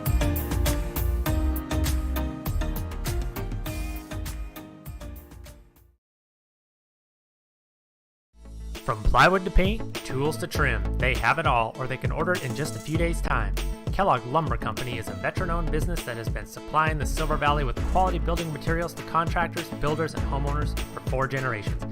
From plywood to paint, tools to trim, they have it all, or they can order it in just a few days' time. Kellogg Lumber Company is a veteran-owned business that has been supplying the Silver Valley with quality building materials to contractors, builders, and homeowners for 4 generations.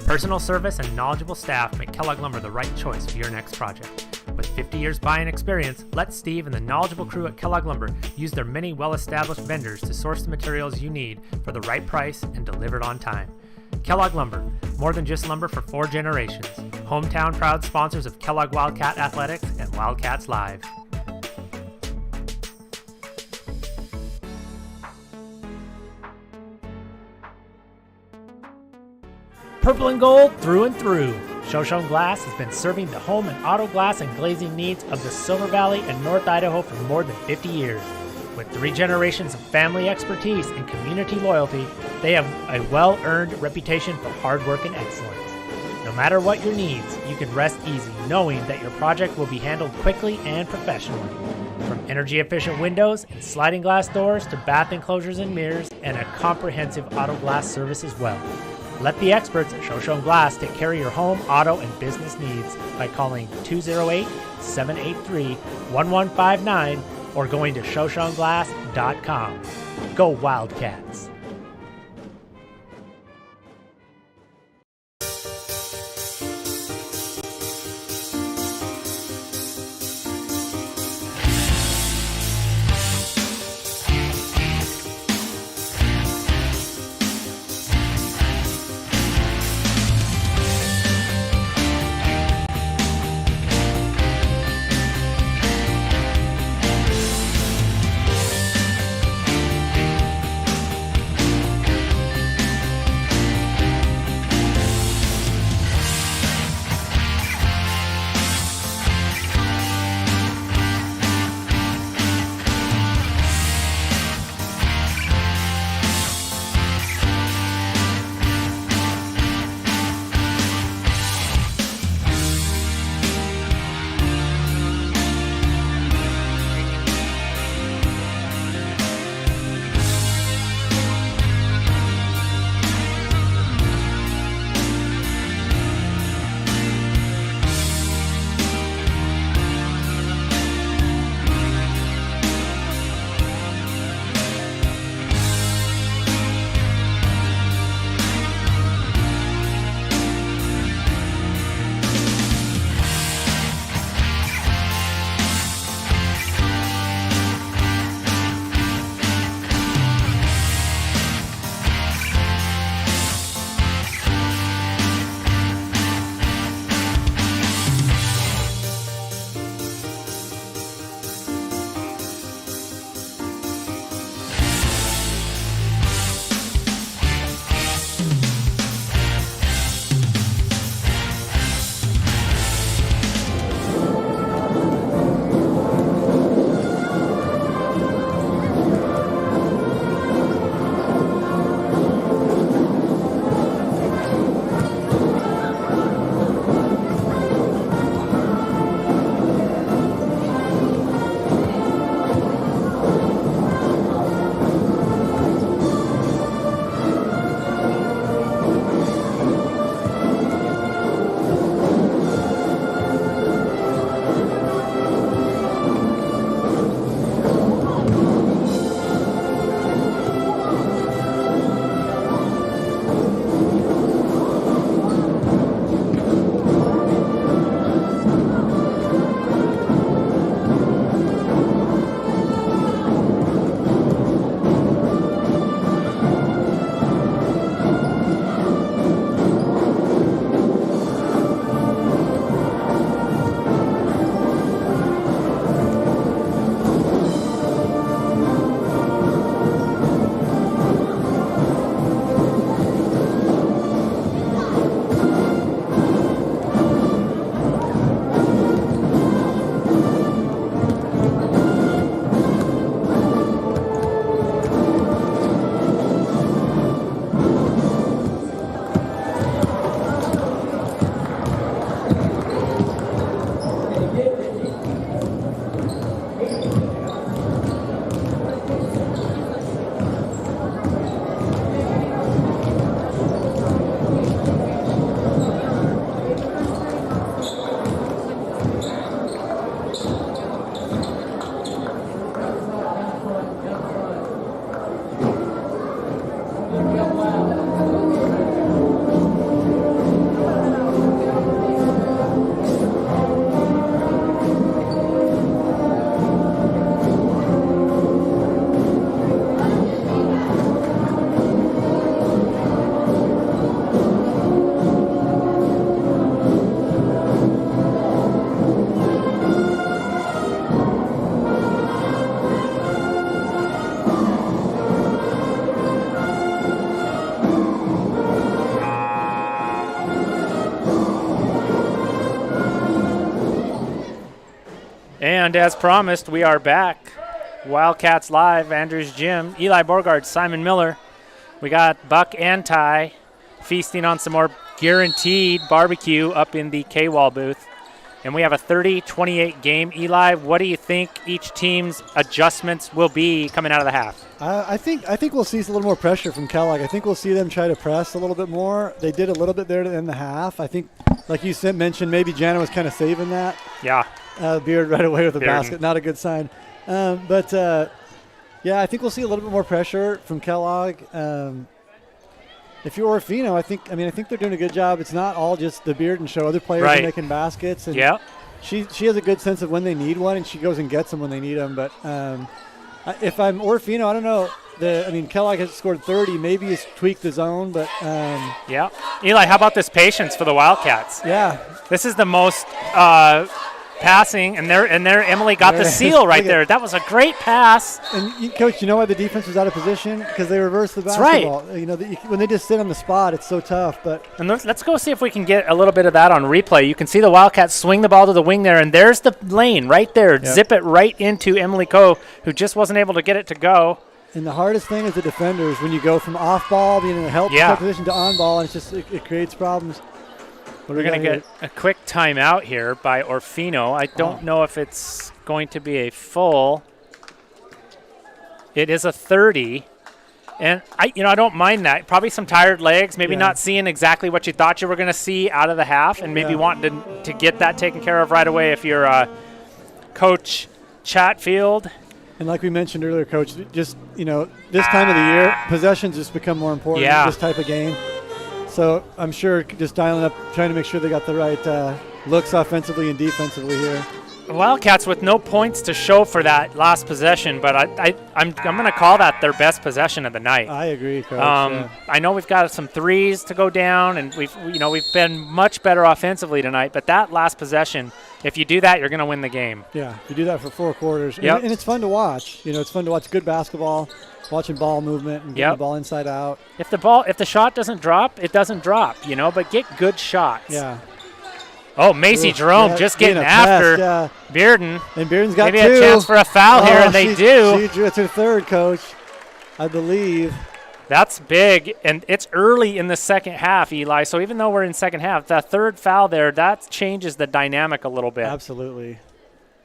Personal service and knowledgeable staff make Kellogg Lumber the right choice for your next project. With 50 years buying experience, let Steve and the knowledgeable crew at Kellogg Lumber use their many well-established vendors to source the materials you need for the right price and delivered on time. Kellogg Lumber, more than just lumber for 4 generations. Hometown proud sponsors of Kellogg Wildcat Athletics and Wildcats Live. Purple and gold through and through. Shoshone Glass has been serving the home and auto glass and glazing needs of the Silver Valley and North Idaho for more than 50 years. With 3 generations of family expertise and community loyalty, they have a well-earned reputation for hard work and excellence. No matter what your needs, you can rest easy knowing that your project will be handled quickly and professionally. From energy-efficient windows and sliding glass doors to bath enclosures and mirrors and a comprehensive auto glass service as well. Let the experts at Shoshone Glass take care of your home, auto, and business needs by calling 208-783-1159 or going to shoshoneglass.com. Go Wildcats! And as promised, we are back. Wildcats Live, Andrews Gym, Eli Borgard, Simon Miller. We got Buck and Ty feasting on some more guaranteed barbecue up in the K-Wall booth. And we have a 30-28 game. Eli, what do you think each team's adjustments will be coming out of the half? I think we'll see a little more pressure from Kellogg. I think we'll see them try to press a little bit more. They did a little bit there to end the half. I think, like you mentioned, maybe Jana was kind of saving that. Yeah. Beard right away with the Beard. basket. Not a good sign. Yeah, I think we'll see a little bit more pressure from Kellogg. If you're Orofino, I think they're doing a good job. It's not all just the Bearden show. Other players are making baskets. And yeah. She has a good sense of when they need one, and she goes and gets them when they need them. But if I'm Orofino, I don't know. Kellogg has scored 30. Maybe he's tweaked the zone, but yeah. Eli, how about this patience for the Wildcats? Yeah. This is the most passing, and there Emily got the seal right there. That was a great pass. And Coach, you know why the defense was out of position? Because they reversed the basketball. That's right. You know, when they just sit on the spot, it's so tough. And let's go see if we can get a little bit of that on replay. You can see the Wildcats swing the ball to the wing there, and there's the lane right there. Yep. Zip it right into Emily Coe, who just wasn't able to get it to go. And the hardest thing is the defenders when you go from off ball, being in a help position, to on ball, and it creates problems. We're going to get a quick timeout here by Orofino. I don't know if it's going to be a full. It is a 30. And I don't mind that. Probably some tired legs, maybe not seeing exactly what you thought you were going to see out of the half, and maybe wanting to get that taken care of right away if you're Coach Chatfield. And like we mentioned earlier, Coach, just, this time of the year, possessions just become more important in this type of game. So I'm sure just dialing up, trying to make sure they got the right looks offensively and defensively here. Wildcats with no points to show for that last possession, but I'm going to call that their best possession of the night. I agree, Coach. I know we've got some threes to go down, and we've been much better offensively tonight. But that last possession, if you do that, you're going to win the game. Yeah, you do that for 4 quarters, yep. and it's fun to watch. It's fun to watch good basketball, watching ball movement and getting the ball inside out. If the shot doesn't drop, it doesn't drop. But get good shots. Yeah. Oh, Macy Jerome just getting after Bearden. And Bearden's got maybe two. A chance for a foul here, and they do. It's her third, Coach, I believe. That's big, and it's early in the second half, Eli. So even though we're in second half, the third foul there, that changes the dynamic a little bit. Absolutely.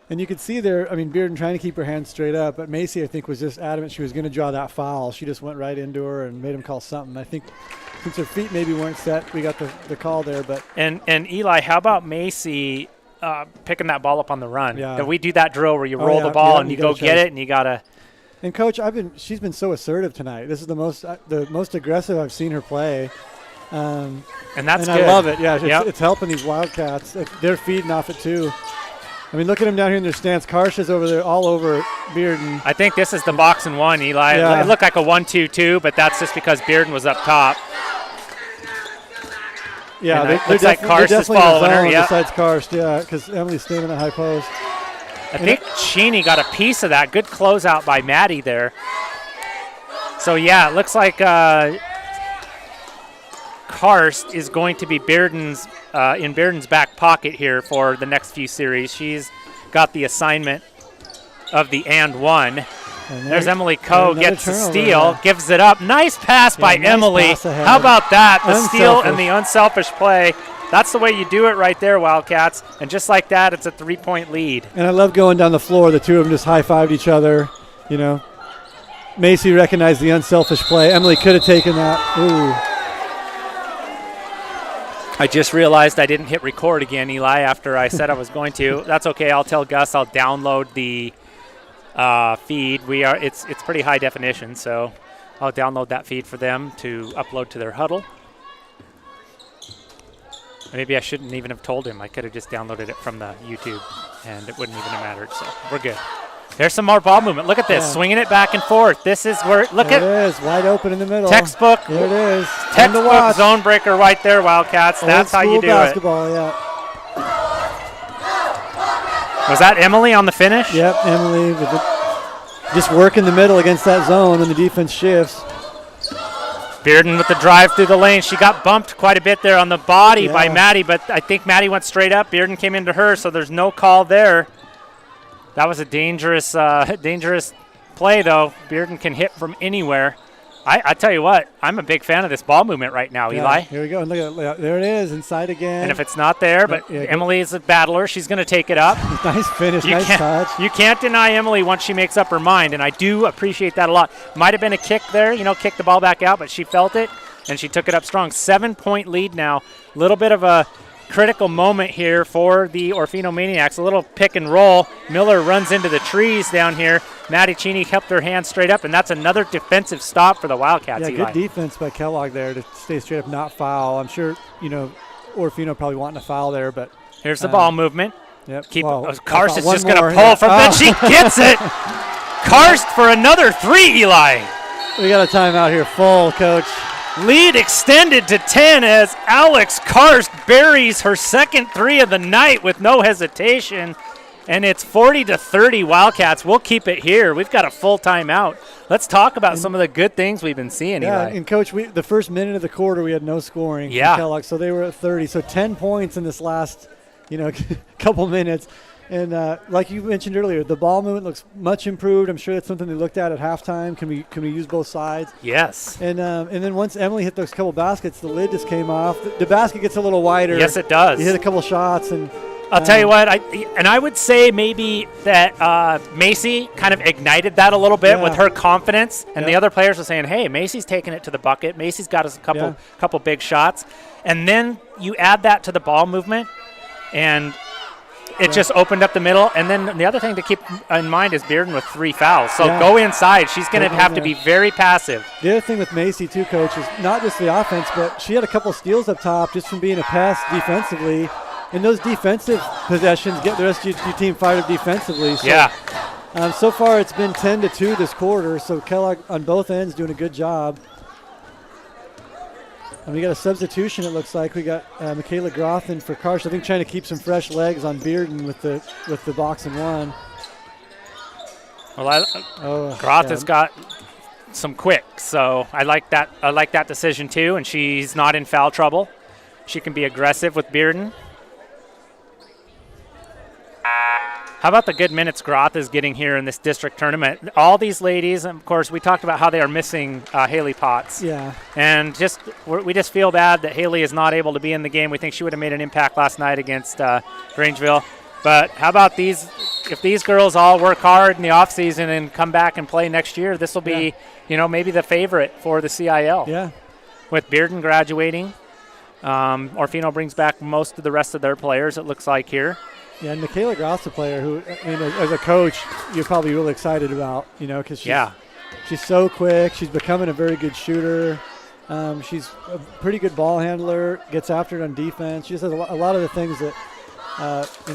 And you could see there, Bearden trying to keep her hands straight up, but Macy, I think, was just adamant she was going to draw that foul. She just went right into her and made him call something. I think since her feet maybe weren't set, we got the call there. But And Eli, how about Macy picking that ball up on the run? Yeah. We do that drill where you roll the ball and you go get it, and you got to. And, Coach, she's been so assertive tonight. This is the most aggressive I've seen her play. And that's good. I love it. Yeah, it's helping these Wildcats. They're feeding off it, too. Look at them down here in their stance. Karsha's over there all over Bearden. I think this is the box and one, Eli. Yeah. It looked like a 1-2-2, but that's just because Bearden was up top. Yeah, looks like Karst is following her. Yeah, besides Karst, because Emily's staying in that high post. I think Cheney got a piece of that. Good closeout by Maddie there. So, it looks like Karst is going to be in Bearden's back pocket here for the next few series. She's got the assignment of the and one. And there's Emily Coe, gets the steal, gives it up. Nice pass by Emily. How about that? The steal and the unselfish play. That's the way you do it right there, Wildcats. And just like that, it's a 3-point lead. And I love going down the floor. The two of them just high-fived each other. Macy recognized the unselfish play. Emily could have taken that. Ooh. I just realized I didn't hit record again, Eli, after I said I was going to. That's okay. I'll tell Gus I'll download the feed. It's pretty high definition, so I'll download that feed for them to upload to their huddle. Maybe I shouldn't even have told him. I could have just downloaded it from the YouTube, and it wouldn't even have mattered, so we're good. There's some more ball movement. Look at this, swinging it back and forth. This is where, It is, wide open in the middle. Textbook. There it is. Textbook zone breaker right there, Wildcats. That's how you do basketball, it. Was that Emily on the finish? Yep, Emily. Just work in the middle against that zone when the defense shifts. Bearden with the drive through the lane. She got bumped quite a bit there on the body by Maddie, but I think Maddie went straight up. Bearden came into her, so there's no call there. That was a dangerous play, though. Bearden can hit from anywhere. I tell you what, I'm a big fan of this ball movement right now, Eli. Here we go. And look at there it is, inside again. And if it's not there, but Emily is a battler, she's going to take it up. Nice finish, nice touch. You can't deny Emily once she makes up her mind, and I do appreciate that a lot. Might have been a kick there, kick the ball back out, but she felt it, and she took it up strong. 7-point lead now. A little bit of a critical moment here for the Orofino Maniacs. A little pick and roll. Miller runs into the trees down here. Maddie Cheney kept her hand straight up, and that's another defensive stop for the Wildcats. Yeah, good defense by Kellogg there to stay straight up, not foul. I'm sure, Orofino probably wanting to foul there, but. Here's the ball movement. Yep. Karst is just going to pull from that. She gets it. Karst for another 3, Eli. We got a timeout here, full, Coach. Lead extended to 10 as Alex Karst buries her second 3 of the night with no hesitation. And it's 40-30 Wildcats. We'll keep it here. We've got a full timeout. Let's talk about some of the good things we've been seeing, Eli. And, Coach, the first minute of the quarter we had no scoring from Kellogg, so they were at 30. So 10 points in this last, couple minutes. And like you mentioned earlier, the ball movement looks much improved. I'm sure that's something they looked at halftime. Can we use both sides? Yes. And then once Emily hit those couple baskets, the lid just came off. The basket gets a little wider. Yes, it does. You hit a couple shots, and I'll tell you what. I would say maybe that Macy kind of ignited that a little bit with her confidence, and the other players were saying, "Hey, Macy's taking it to the bucket. Macy's got us a couple big shots," and then you add that to the ball movement, and it just opened up the middle. And then the other thing to keep in mind is Bearden with 3 fouls. So go inside. She's going to have to be very passive. The other thing with Macy, too, Coach, is not just the offense, but she had a couple steals up top just from being a pass defensively. And those defensive possessions get the rest of your team fired up defensively. So, so far it's been 10-2 this quarter, so Kellogg on both ends doing a good job. And we got a substitution, it looks like. We got Michaela Groth in for Karsh. I think trying to keep some fresh legs on Bearden with the box and one. Well, Groth has got some quick, so I like that decision too, and she's not in foul trouble. She can be aggressive with Bearden. How about the good minutes Groth is getting here in this district tournament? All these ladies, and of course, we talked about how they are missing Haley Potts. Yeah. And we just feel bad that Haley is not able to be in the game. We think she would have made an impact last night against Grangeville. But how about these? If these girls all work hard in the offseason and come back and play next year, this will be, maybe the favorite for the CIL. Yeah. With Bearden graduating, Orofino brings back most of the rest of their players, it looks like here. Yeah, and Michaela Groth's a player who, as a coach, you're probably really excited about, because she's so quick. She's becoming a very good shooter. She's a pretty good ball handler, gets after it on defense. She just has a lot of the things that,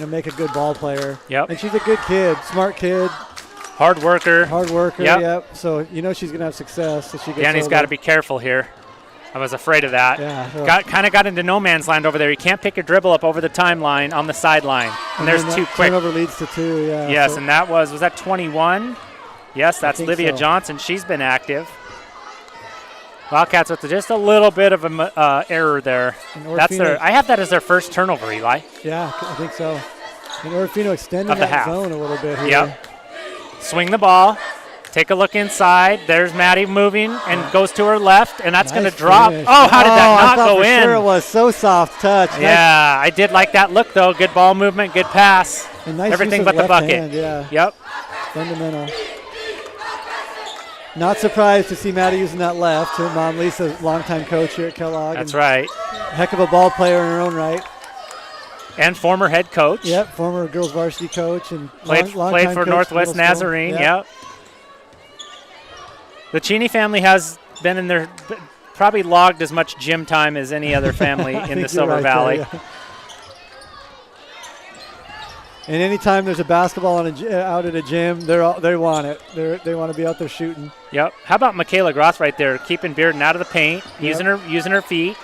make a good ball player. Yep. And she's a good kid, smart kid. Hard worker. Yep. So, she's going to have success. As she gets Danny's got to be careful here. I was afraid of that. Yeah. Got into no man's land over there. You can't pick your dribble up over the timeline on the sideline. And there's too quick. Turnover leads to 2, yeah. Yes, so. And that was that 21? Yes, that's Livia Johnson. She's been active. Wildcats with just a little bit of an error there. I have that as their first turnover, Eli. Yeah, I think so. And Orofino extending that zone a little bit here. Yep. Swing the ball. Take a look inside. There's Maddie moving and goes to her left, and that's going to drop. Finish. Oh, how did that not go in? Sure, it was so soft touch. Yeah, I did like that look though. Good ball movement, good pass. And nice everything but the bucket. Hand, yeah. Yep. Fundamental. Not surprised to see Maddie using that left. Her mom, Lisa, longtime coach here at Kellogg. That's right. Heck of a ball player in her own right. And former head coach. Yep, former girls varsity coach and played for Northwest Nazarene. Yep. The Cheney family has been in their probably logged as much gym time as any other family in the Silver Valley. Yeah. And anytime there's a basketball out at a gym, they want it. They want to be out there shooting. Yep. How about Michaela Groth right there, keeping Bearden out of the paint, using her feet.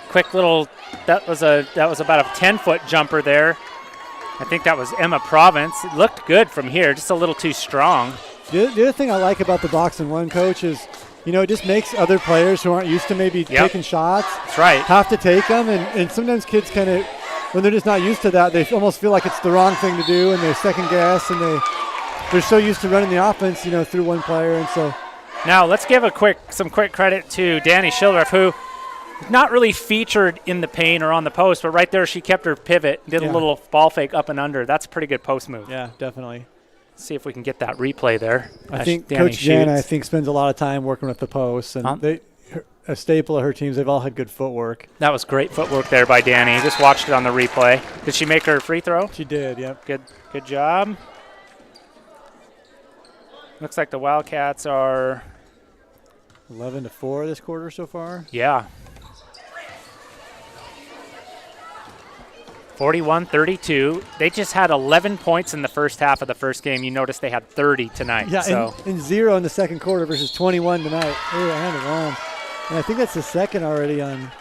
Quick little. That was about a 10-foot jumper there. I think that was Emma Province. It looked good from here, just a little too strong. The other thing I like about the box and one coach is, it just makes other players who aren't used to maybe taking shots That's right. have to take them. And sometimes kids kind of when they're just not used to that, they almost feel like it's the wrong thing to do, and they second guess, and they're so used to running the offense, through one player, and so. Now let's give some quick credit to Danny Schillereth, who not really featured in the paint or on the post, but right there she kept her pivot, did a little ball fake up and under. That's a pretty good post move. Yeah, definitely. Let's see if we can get that replay there. I think Coach Jana, spends a lot of time working with the posts, and a staple of her teams, they've all had good footwork. That was great footwork there by Danny. Just watched it on the replay. Did she make her free throw? She did, yep. Good job. Looks like the Wildcats are 11-4 this quarter so far. Yeah. 41-32. They just had 11 points in the first half of the first game. You notice they had 30 tonight. Yeah, and 0 in the second quarter versus 21 tonight. And I think that's the second already on.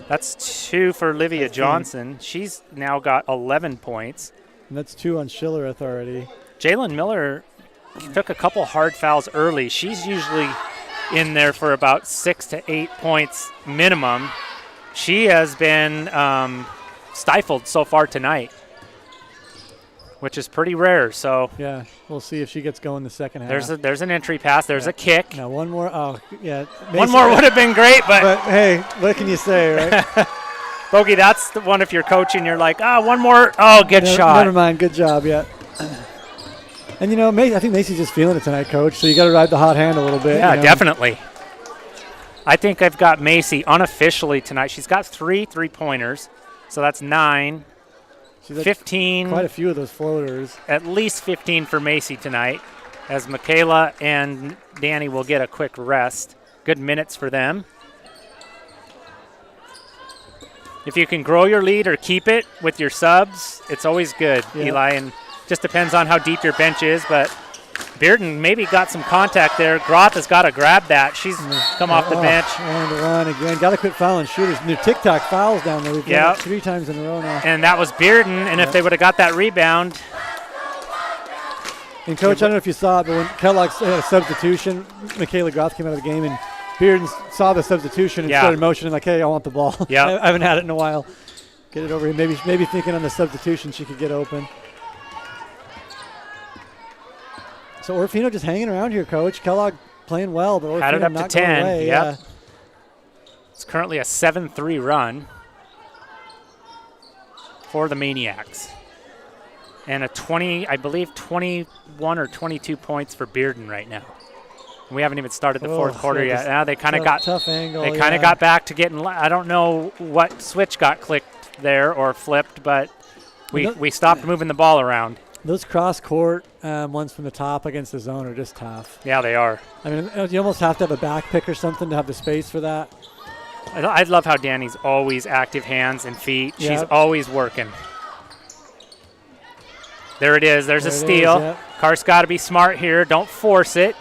That's 2 for Olivia Johnson. She's now got 11 points. And that's 2 on Schillereth already. Jalen Miller took a couple hard fouls early. She's usually in there for about 6 to 8 points minimum. She has been stifled so far tonight, which is pretty rare. So yeah, we'll see if she gets going the second half. There's an entry pass. There's a kick. Now one more. Oh yeah, one more would have been great, but hey, what can you say, right? Bogey, that's the one. If you're coaching, you're like, one more. Oh, good shot. Never mind. Good job. Yeah. And I think Macy's just feeling it tonight, Coach. So you got to ride the hot hand a little bit. Yeah, definitely. I think I've got Macy unofficially tonight. She's got 3 3-pointers, so that's 9. She's 15. Quite a few of those floaters. At least 15 for Macy tonight, as Michaela and Danny will get a quick rest. Good minutes for them. If you can grow your lead or keep it with your subs, it's always good, Eli, and just depends on how deep your bench is, but Bearden maybe got some contact there. Groth has got to grab that. She's come off the bench. 1-1 again. Got to quit fouling shooters. New tic-tac fouls down there. We've got 3 times in a row now. And that was Bearden, and if they would have got that rebound. And, Coach, I don't know if you saw it, but when Kellogg had a substitution, Michaela Groth came out of the game, and Bearden saw the substitution and started motioning like, hey, I want the ball. Yeah. I haven't had it in a while. Get it over here. Maybe thinking on the substitution she could get open. So Orofino just hanging around here, Coach. Kellogg playing well, but Orofino had it up not to 10. going away. Yep. It's currently a 7-3 run for the Maniacs. And a 21 or 22 points for Bearden right now. We haven't even started the fourth quarter yet. Now they kind of got tough angle. They kind of got back to getting. I don't know what switch got clicked there or flipped, but we stopped moving the ball around. Those cross-court ones from the top against the zone are just tough. Yeah, they are. I mean, you almost have to have a back pick or something to have the space for that. I love how Danny's always active hands and feet. She's always working. There it is. There's a steal. Carr's got to be smart here. Don't force it.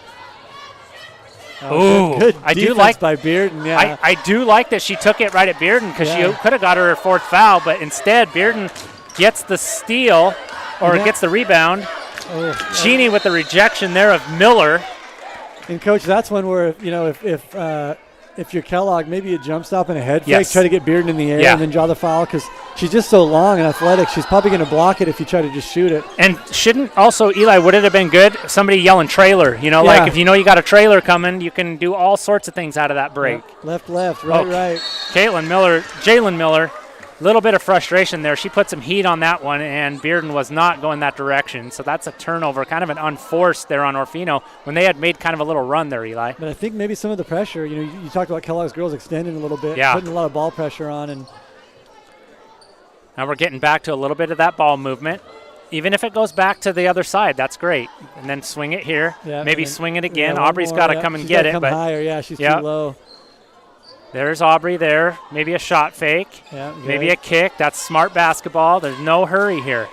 Oh, good I do like by Bearden. Yeah, I do like that she took it right at Bearden because she could have got her 4th foul, but instead Bearden gets the steal. Or gets the rebound. Cheney with the rejection there of Miller. And, Coach, that's one where, if you're Kellogg, maybe you jump stop and a head fake, try to get Bearden in the air and then draw the foul because she's just so long and athletic. She's probably going to block it if you try to just shoot it. And shouldn't also, Eli, would it have been good? Somebody yelling trailer. Like if you got a trailer coming, you can do all sorts of things out of that break. Left, right. Jalen Miller. Little bit of frustration there. She put some heat on that one, and Bearden was not going that direction. So that's a turnover, kind of an unforced there on Orofino when they had made kind of a little run there, Eli. But I think maybe some of the pressure, you talked about Kellogg's girls extending a little bit, putting a lot of ball pressure on. And now we're getting back to a little bit of that ball movement. Even if it goes back to the other side, that's great. And then swing it here. Maybe swing it again. Aubrey's got to come and get it. Come higher. She's too low. There's Aubrey there. Maybe a shot fake. Maybe a kick. That's smart basketball. There's no hurry here.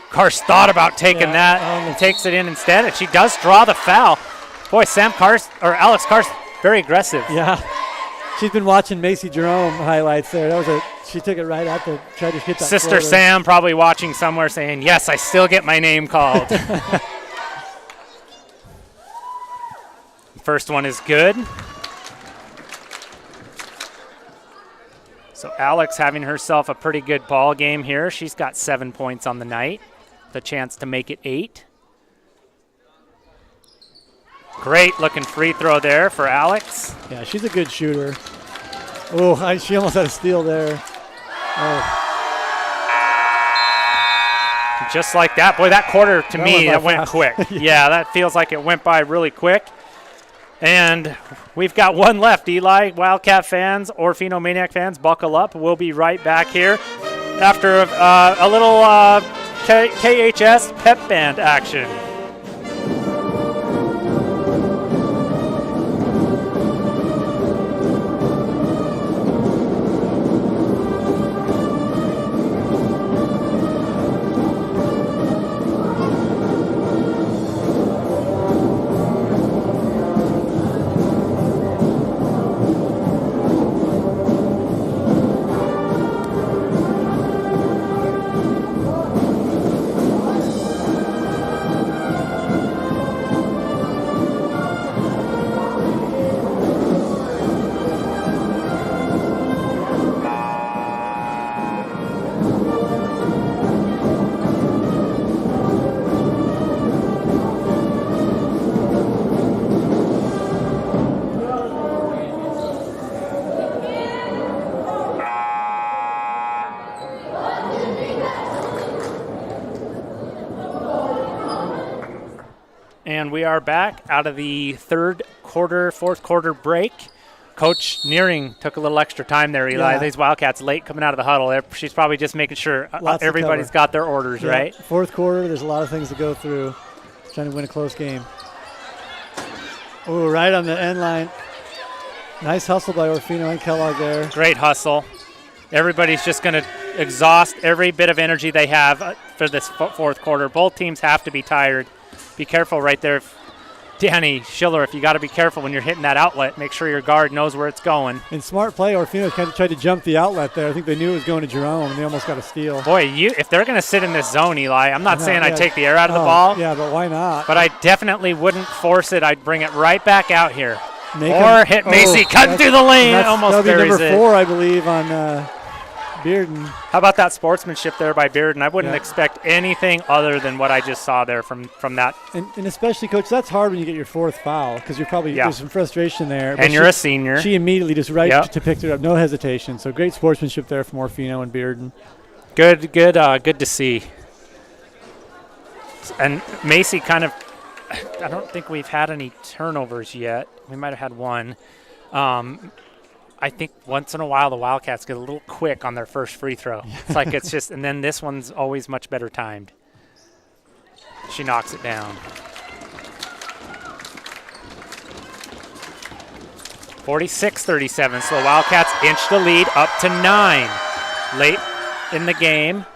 Kars thought about taking that and takes it in instead. And she does draw the foul. Boy, Alex Kars, very aggressive. Yeah. She's been watching Macy Jerome highlights there. She took it right out to try to hit that Sister floater. Sam probably watching somewhere saying, yes, I still get my name called. First one is good. So Alex having herself a pretty good ball game here. She's got 7 points on the night. The chance to make it 8. Great looking free throw there for Alex. Yeah, she's a good shooter. Oh, she almost had a steal there. Oh. Just like that. Boy, that quarter to me, that went quick. Yeah, that feels like it went by really quick. And we've got one left, Eli. Wildcat fans, Orofino Maniac fans, buckle up. We'll be right back here after a little KHS pep band action. And we are back out of the fourth quarter break. Coach Nearing took a little extra time there, Eli. Yeah. These Wildcats late coming out of the huddle. She's probably just making sure everybody's got their orders, right? Fourth quarter, there's a lot of things to go through. Trying to win a close game. Oh, right on the end line. Nice hustle by Orofino and Kellogg there. Great hustle. Everybody's just going to exhaust every bit of energy they have for this fourth quarter. Both teams have to be tired. Be careful right there. Danny Schiller, if you got to be careful when you're hitting that outlet, make sure your guard knows where it's going. And smart play, Orofino kind of tried to jump the outlet there. I think they knew it was going to Jerome, and they almost got a steal. Boy, if they're going to sit in this zone, Eli, I'm not saying I'd take the air out of the ball. Yeah, but why not? But I definitely wouldn't force it. I'd bring it right back out here. Hit Macy cutting through the lane. Almost buries it. Number 4, I believe, on Bearden. How about that sportsmanship there by Bearden? I wouldn't expect anything other than what I just saw there from that. And especially, Coach, that's hard when you get your 4th foul because you're probably there's some frustration there. And you're a senior. She immediately just to pick it up, no hesitation. So great sportsmanship there from Orofino and Bearden. Good to see. And Macy kind of, I don't think we've had any turnovers yet. We might have had one. I think once in a while the Wildcats get a little quick on their first free throw. It's like it's just, and then this one's always much better timed. She knocks it down. 46-37, so the Wildcats inch the lead up to 9. Late in the game,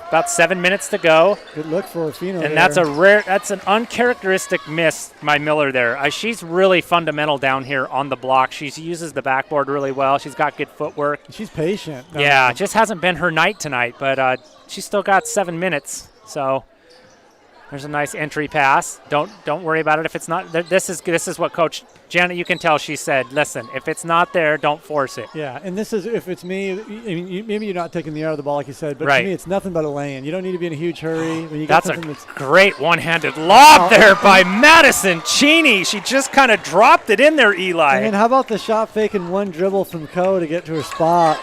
about 7 minutes to go. Good look for Orofino. And that's an uncharacteristic miss by Miller there. She's really fundamental down here on the block. She uses the backboard really well. She's got good footwork. She's patient. Yeah, it just hasn't been her night tonight, but she's still got 7 minutes. So there's a nice entry pass. Don't worry about it if it's not. This is what Coach Janet, you can tell she said, listen, if it's not there, don't force it. Yeah, and this is, if it's me, I mean, maybe you're not taking the air out of the ball like you said, but to me it's nothing but a lay-in. You don't need to be in a huge hurry. When you that's a great one-handed lob there by Madison Cheney. She just kind of dropped it in there, Eli. And then how about the shot fake and one dribble from Ko to get to her spot?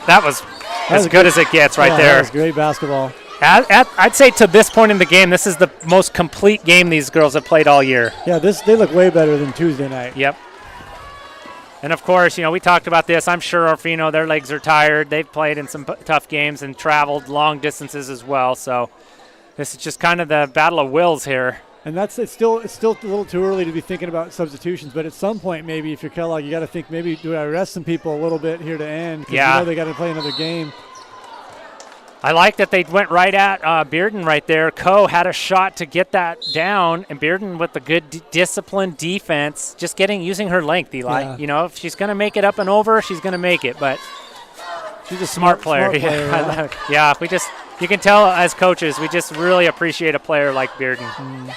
That was as good as it gets right there. That was great basketball. I'd say to this point in the game, this is the most complete game these girls have played all year. Yeah, they look way better than Tuesday night. Yep. And, of course, we talked about this. I'm sure Orofino, their legs are tired. They've played in some tough games and traveled long distances as well. So this is just kind of the battle of wills here. And it's still a little too early to be thinking about substitutions. But at some point, maybe if you're Kellogg, you got to think maybe do I rest some people a little bit here to end? Because they got to play another game. I like that they went right at Bearden right there. Ko had a shot to get that down, and Bearden with the good disciplined defense, just using her length, Eli. Yeah. If she's going to make it up and over, she's going to make it. But she's a smart player. You can tell as coaches, we just really appreciate a player like Bearden.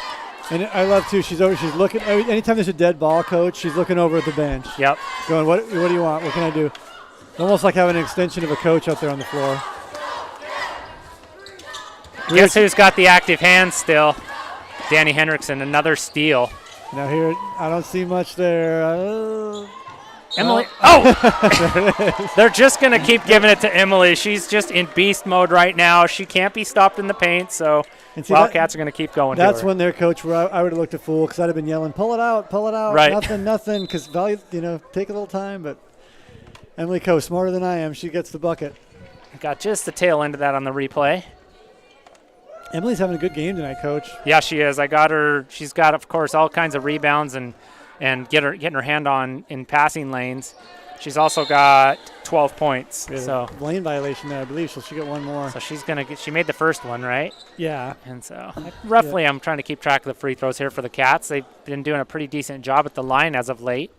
And I love, too, she's looking. Anytime there's a dead ball, Coach, she's looking over at the bench. Yep. Going, what do you want? What can I do? Almost like having an extension of a coach out there on the floor. Guess who's got the active hand still? Danny Hendrickson, another steal. Now here, I don't see much there. Emily. Oh! They're just going to keep giving it to Emily. She's just in beast mode right now. She can't be stopped in the paint, so Wildcats are going to keep going. That's when their coach, I would have looked a fool because I'd have been yelling, pull it out, right. nothing, because value, take a little time. But Emily Coe, smarter than I am, she gets the bucket. Got just the tail end of that on the replay. Emily's having a good game tonight, Coach. Yeah, she is. I got her. She's got, of course, all kinds of rebounds and getting her hand on in passing lanes. She's also got 12 points. So lane violation there, I believe. So she got one more. So she's gonna get. She made the first one, right? Yeah. And so roughly, I'm trying to keep track of the free throws here for the Cats. They've been doing a pretty decent job at the line as of late.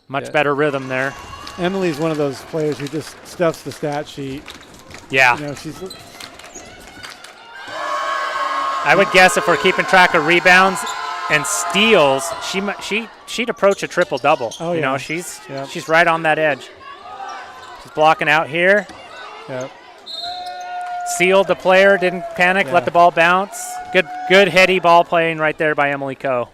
Much better rhythm there. Emily's one of those players who just stuffs the stat sheet. Yeah. She's. I would guess if we're keeping track of rebounds and steals, she'd approach a triple double. Oh, yeah. She's right on that edge. She's blocking out here. Yep. Sealed the player, didn't panic, let the ball bounce. Good heady ball playing right there by Emily Coe.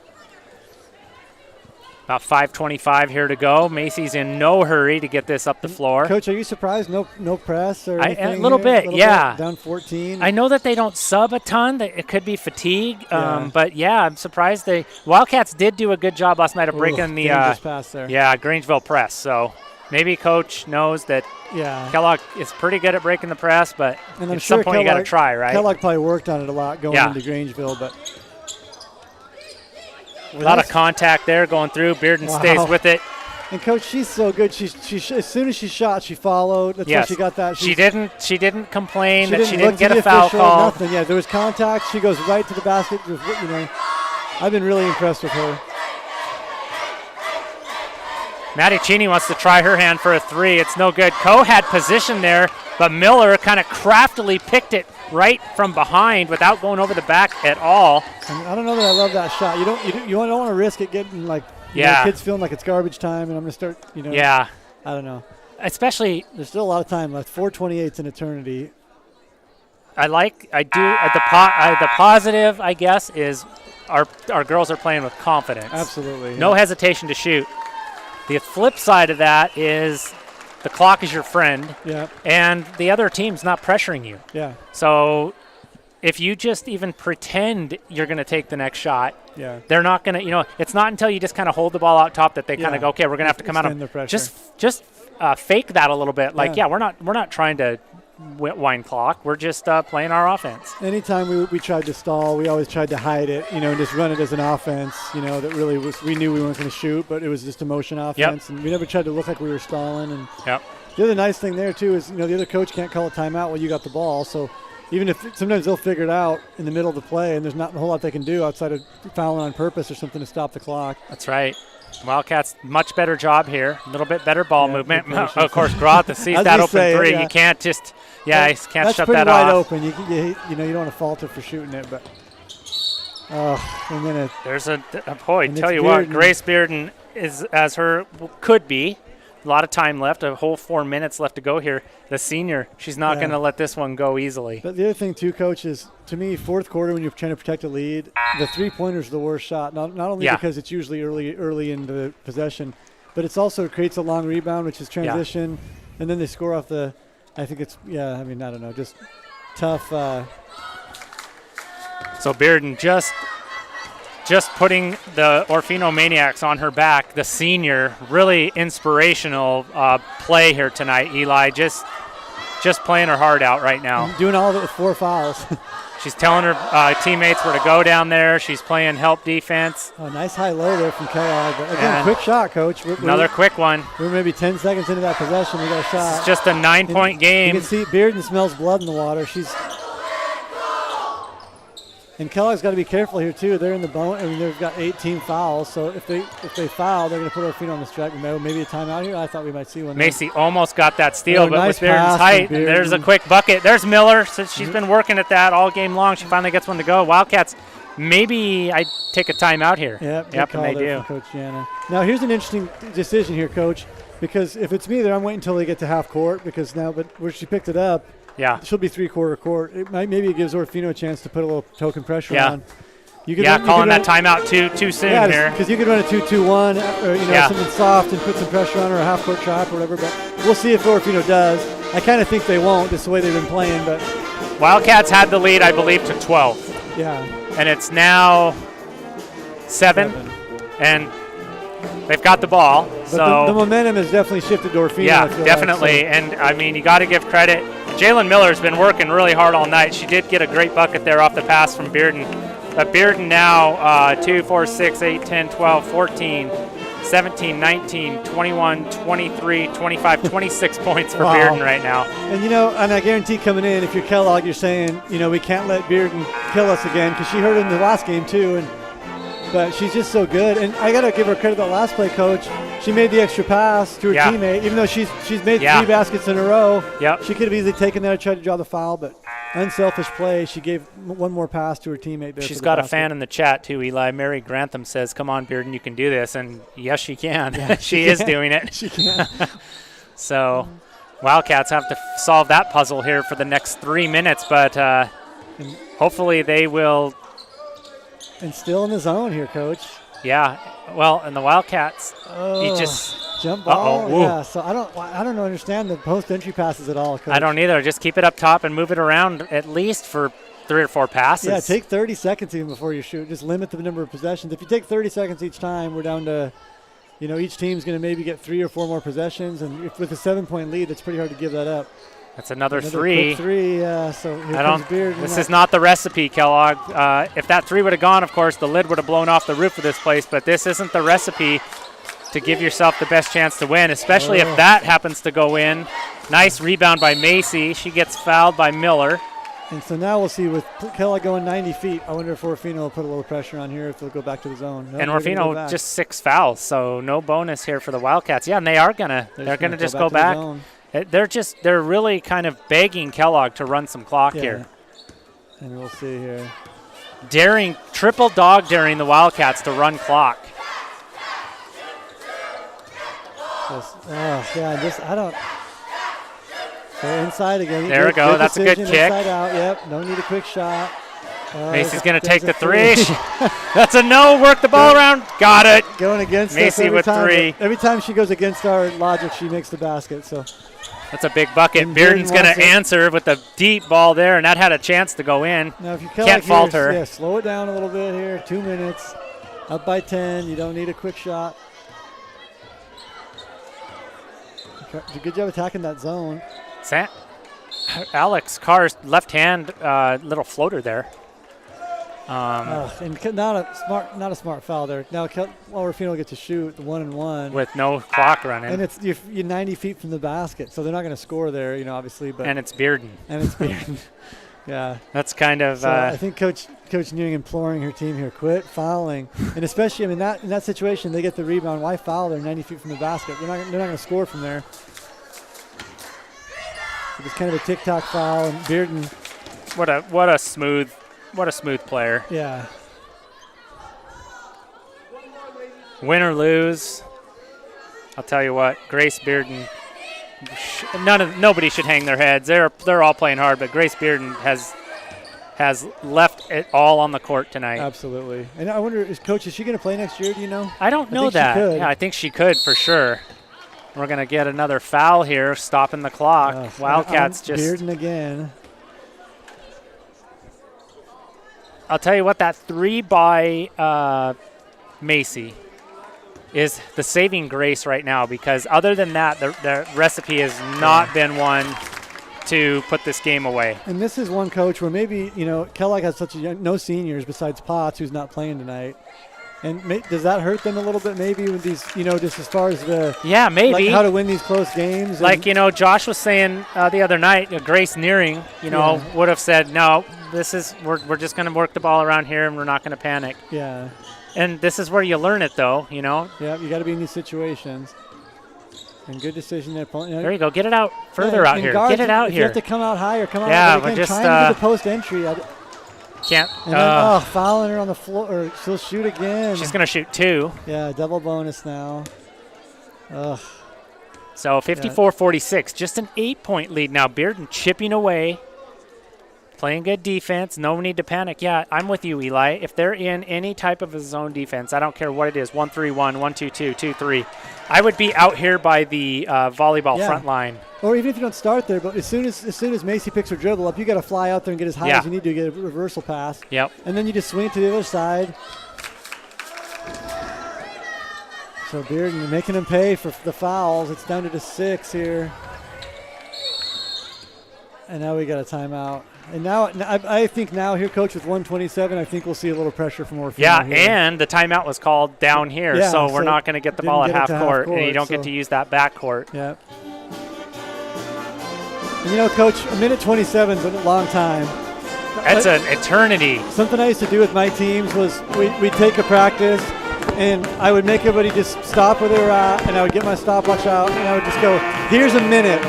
About 5:25 here to go. Macy's in no hurry to get this up the floor. Coach, are you surprised? No press or anything? A little bit, yeah. Down 14. I know that they don't sub a ton. That it could be fatigue. But, I'm surprised Wildcats did do a good job last night of breaking the pass there. Grangeville press. So maybe Coach knows that Kellogg is pretty good at breaking the press, but at some point you got to try, right? Kellogg probably worked on it a lot going into Grangeville, but – a lot of contact there going through. Bearden stays with it. And Coach, she's so good. She as soon as she shot, she followed. That's why she got that. She didn't complain that she didn't get a foul call. Nothing. Yeah, there was contact. She goes right to the basket. I've been really impressed with her. Maddie Cheney wants to try her hand for a three. It's no good. Coe had position there, but Miller kind of craftily picked it right from behind without going over the back at all. I don't know that I love that shot. You don't want to risk it getting kids feeling like it's garbage time, and I'm gonna start. I don't know. Especially there's still a lot of time left. 4:28's an eternity. The positive, I guess, is our girls are playing with confidence. Absolutely. No hesitation to shoot. The flip side of that is the clock is your friend, and the other team's not pressuring you. Yeah. So if you just even pretend you're going to take the next shot, they're not going to, it's not until you just kind of hold the ball out top that they kind of go, okay, we're going to have to come out of just fake that a little bit. We're not trying to wind clock. We're just playing our offense. Anytime we tried to stall, we always tried to hide it, and just run it as an offense, that really was, we knew we weren't going to shoot, but it was just a motion offense, and we never tried to look like we were stalling. And the other nice thing there, too, is, the other coach can't call a timeout while you got the ball, so even if sometimes they'll figure it out in the middle of the play, and there's not a whole lot they can do outside of fouling on purpose or something to stop the clock. That's right. Wildcats, mumuch better job here. A little bit better ball movement. Of course, Groth sees that open three. You can't just, he can't shut that off. That's pretty wide open. You don't want to falter for shooting it, but and then there's tell you what, Grace Bearden is as her could be. A lot of time left, a whole 4 minutes left to go here. The senior, she's not going to let this one go easily. But the other thing, too, Coach, is, to me, fourth quarter when you're trying to protect a lead, the three-pointer's the worst shot, not only because it's usually early in the possession, but it's also creates a long rebound, which is transition, and then they score off the – I think it's – I don't know, just tough. So Bearden just putting the Orofino Maniacs on her back, the senior, really inspirational play here tonight, Eli. Just playing her heart out right now. Doing all of it with 4 fouls. She's telling her teammates where to go down there. She's playing help defense. Oh, nice high-low there from Kellogg. But again, quick shot, Coach. Another quick one. We're maybe 10 seconds into that possession. We got a shot. It's just a 9-point game. You can see Bearden smells blood in the water. And Kellogg's got to be careful here, too. They're in the bone. They've got 18 fouls. So if they foul, they're going to put Orofino on the strike. Maybe a timeout here. I thought we might see one. Macy almost got that steal, but with Bearden's height, there's a quick bucket. There's Miller. So she's been working at that all game long. She finally gets one to go. Wildcats maybe I take a timeout here. Yep, and they do. Coach Jana. Now, here's an interesting decision here, Coach, because if it's me there, I'm waiting until they get to half court because now, but where she picked it up, she'll be three-quarter court. Maybe it gives Orofino a chance to put a little token pressure on. Calling that timeout too soon here. Because you could run a 2-2-1 or something soft and put some pressure on her, a half-court trap or whatever. But we'll see if Orofino does. I kind of think they won't, just the way they've been playing. But Wildcats had the lead, I believe, to 12. Yeah. And it's now 7. And they've got the ball. But so the momentum has definitely shifted to Orofino. Yeah, I feel definitely. Like, so. And, I mean, you got to give credit. Jalen Miller's been working really hard all night. She did get a great bucket there off the pass from Bearden. But Bearden now 2, 4, 6, 8, 10, 12, 14, 17, 19, 21, 23, 25, 26 points for Bearden right now. And, and I guarantee coming in, if you're Kellogg, you're saying, we can't let Bearden kill us again because she hurt in the last game too. But she's just so good. And I got to give her credit that last play, Coach. She made the extra pass to her teammate, even though she's made 3 baskets in a row. Yep. She could have easily taken that and tried to draw the foul, but unselfish play. She gave one more pass to her teammate there. She's got a fan in the chat, too, Eli. Mary Grantham says, come on, Bearden, you can do this. And, yes, she can. Yeah, she is doing it. She can. So, Wildcats have to solve that puzzle here for the next 3 minutes, but hopefully they will. And still in the zone here, Coach. Yeah. Well, and the Wildcats, you just jump ball. Yeah. So I don't understand the post entry passes at all, Coach. I don't either. Just keep it up top and move it around at least for 3 or 4 passes. Yeah, take 30 seconds even before you shoot. Just limit the number of possessions. If you take 30 seconds each time, we're down to, each team's going to maybe get 3 or 4 more possessions, and with a 7-point lead, it's pretty hard to give that up. That's another 3. So here comes Beard. This is not the recipe, Kellogg. If that 3 would have gone, of course, the lid would have blown off the roof of this place, but this isn't the recipe to give yourself the best chance to win, especially if that happens to go in. Nice rebound by Macy. She gets fouled by Miller. And so now we'll see with Kellogg going 90 feet. I wonder if Orofino will put a little pressure on here if they'll go back to the zone. And Orofino just 6 fouls, so no bonus here for the Wildcats. Yeah, and they're gonna just go back. They're really kind of begging Kellogg to run some clock here. And we'll see here. Triple dog daring the Wildcats to run clock. So inside again. There we go. That's a good kick. Inside out. Yep. No need a quick shot. Macy's going to take the 3. That's a no. Work the ball around. Got it. Going against Macy with 3. Every time she goes against our logic, she makes the basket. So that's a big bucket. Bearden's going to answer with a deep ball there, and that had a chance to go in. Now, if you can't fault her. Yeah, slow it down a little bit here. 2 minutes. Up by 10. You don't need a quick shot. Good job attacking that zone. Alex Carr's left hand little floater there. And not a smart foul there. Now Orofino gets to shoot the 1-and-1 with no clock running. And it's you're 90 feet from the basket, so they're not going to score there, obviously. But and it's Bearden. Yeah. That's kind of. So I think Coach Newing imploring her team here, quit fouling, and especially in that situation, they get the rebound. Why foul? They're 90 feet from the basket. They're not going to score from there. It's kind of a tick-tock foul, and Bearden. What a smooth player. Yeah. Win or lose, I'll tell you what, Grace Bearden. Nobody should hang their heads. They're all playing hard, but Grace Bearden has left it all on the court tonight. Absolutely. And I wonder, is she going to play next year? Do you know? I don't know that. Yeah, I think she could for sure. We're going to get another foul here, stopping the clock. Wildcats just. Bearden again. I'll tell you what, that 3 by Macy is the saving grace right now, because other than that, the recipe has not been one to put this game away. And this is one, Coach, where maybe, Kellogg has no seniors besides Potts, who's not playing tonight. And does that hurt them a little bit maybe with these, just as far as the maybe like how to win these close games? Like, Josh was saying the other night, Grace Nearing, would have said, no, we're just going to work the ball around here and we're not going to panic. Yeah. And this is where you learn it, though, Yeah, you got to be in these situations. And good decision there. There you go. Get it out further out here. Get it out here. You have to come out higher. Come out. Yeah, but again, just trying to do the post entry. Can't. And then, fouling her on the floor. Or she'll shoot again. She's going to shoot 2. Yeah, double bonus now. Ugh. So 54-46, just an 8-point lead now. Bearden chipping away, playing good defense. No need to panic. Yeah, I'm with you, Eli. If they're in any type of a zone defense, I don't care what it is, 1-3-1, 1-2-2, 2-3, I would be out here by the volleyball front line. Or even if you don't start there, but as soon as Macy picks her dribble up, you got to fly out there and get as high as you need to get a reversal pass. Yep. And then you just swing it to the other side. So Bearden making them pay for the fouls. It's down to just 6 here. And now we got a timeout. And now I think now here, Coach, with 1:27, I think we'll see a little pressure from Orofino. Yeah, here. And the timeout was called down here, so we're not going to get the ball at half court, and you don't get to use that back court. Yeah. And Coach, a minute 27 is a long time. That's an eternity. Something I used to do with my teams was we'd take a practice, and I would make everybody just stop where they were at, and I would get my stopwatch out, and I would just go, here's a minute.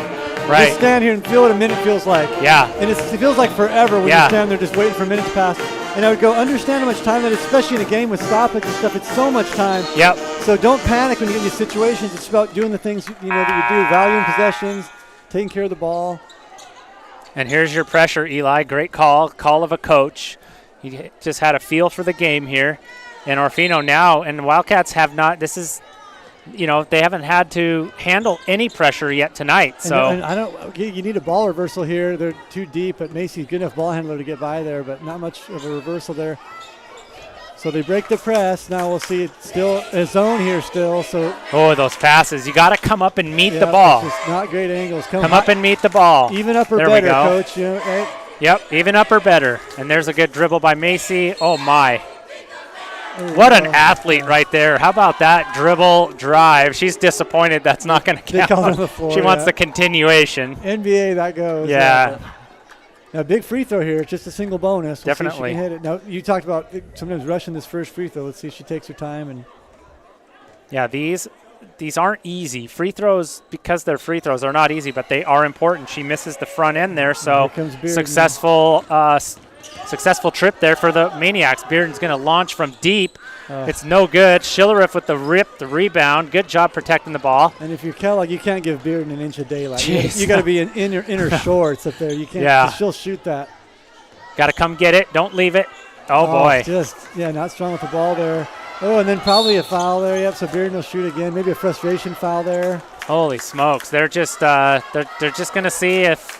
Right. Just stand here and feel what a minute feels like. Yeah. And it feels like forever when you stand there just waiting for minutes to pass. And I would go, understand how much time that is, especially in a game with stoppage and stuff. It's so much time. Yep. So don't panic when you get in these situations. It's about doing the things that you do, valuing possessions, taking care of the ball. And here's your pressure, Eli. Great call of a coach. He just had a feel for the game here. And Orofino now, and the Wildcats have not, this is, they haven't had to handle any pressure yet tonight. So and you need a ball reversal here. They're too deep, but Macy's good enough ball handler to get by there, but not much of a reversal there. So they break the press. Now we'll see it still a zone here still. So those passes. You got to come up and meet the ball. Just not great angles. Come up and meet the ball. Even up or there better, we go. Coach. Right? Yep, even up or better. And there's a good dribble by Macy. Oh, my. What an athlete right there. How about that dribble drive? She's disappointed that's not going to count. They called on the floor, she wants the continuation. NBA, that goes. Yeah. Now, big free throw here. It's just a single bonus. We'll Definitely. see if she can hit it. Now, you talked about sometimes rushing this first free throw. Let's see if she takes her time. And yeah, these aren't easy. Free throws, because they're free throws, are not easy, but they are important. She misses the front end there, so successful trip there for the Maniacs. Bearden's going to launch from deep. It's no good. Schilleriff with the rebound. Good job protecting the ball. And if you're Kellogg, you can't give Bearden an inch of daylight. You got to be in your inner shorts up there. You can't. Yeah. She'll shoot that. Got to come get it. Don't leave it. Oh boy. Not strong with the ball there. Oh, and then probably a foul there. Yep. So Bearden will shoot again. Maybe a frustration foul there. Holy smokes! They're just they're just going to see if.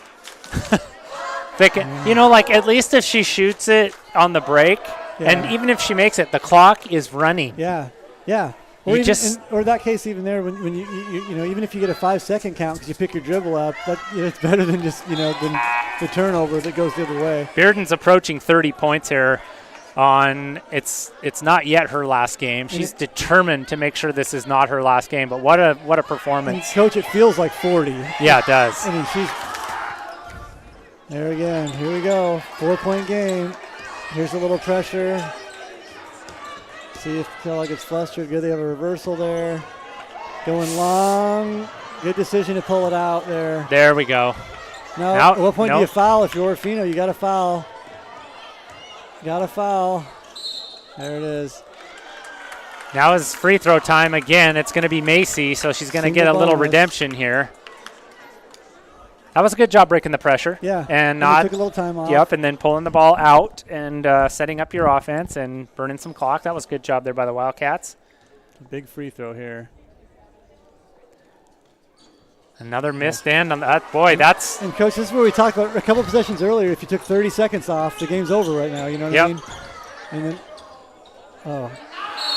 They can, at least if she shoots it on the break, and even if she makes it, the clock is running. Yeah. Or in that case, even there, when you even if you get a 5-second count because you pick your dribble up, it's better than just than the turnover that goes the other way. Bearden's approaching 30 points here. It's not yet her last game. She's determined to make sure this is not her last game. But what a performance, and Coach! It feels like 40. Yeah, it does. I mean, she's. There again. Here we go. 4-point game. Here's a little pressure. See if Kellogg gets flustered. Good. They have a reversal there. Going long. Good decision to pull it out there. There we go. Now, at what point do you foul? If you're Orofino, you got to foul. There it is. Now is free throw time again. It's going to be Macy, so she's going to get a little redemption here. That was a good job breaking the pressure. Yeah. And took a little time off. Yep, and then pulling the ball out and setting up your offense and burning some clock. That was a good job there by the Wildcats. Big free throw here. Another missed end on that. Boy, that's... And, Coach, this is where we talked about a couple possessions earlier. If you took 30 seconds off, the game's over right now. You know what I mean? And then...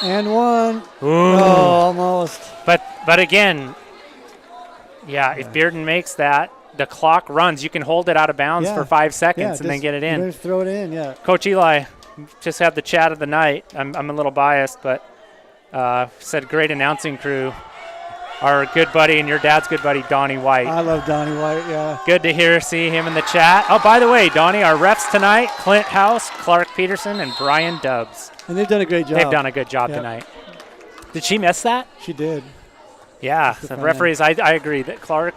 And one. Ooh. Almost. But again, if Bearden makes that, the clock runs. You can hold it out of bounds for 5 seconds and then get it in. Just throw it in, Coach Eli, just had the chat of the night. I'm a little biased, but said great announcing crew. Our good buddy and your dad's good buddy, Donnie White. I love Donnie White, yeah. Good to see him in the chat. Oh, by the way, Donnie, our refs tonight, Clint House, Clark Peterson, and Brian Dubbs. And they've done a great job. They've done a good job tonight. Did she miss that? She did. Yeah, the referees, I agree that Clark,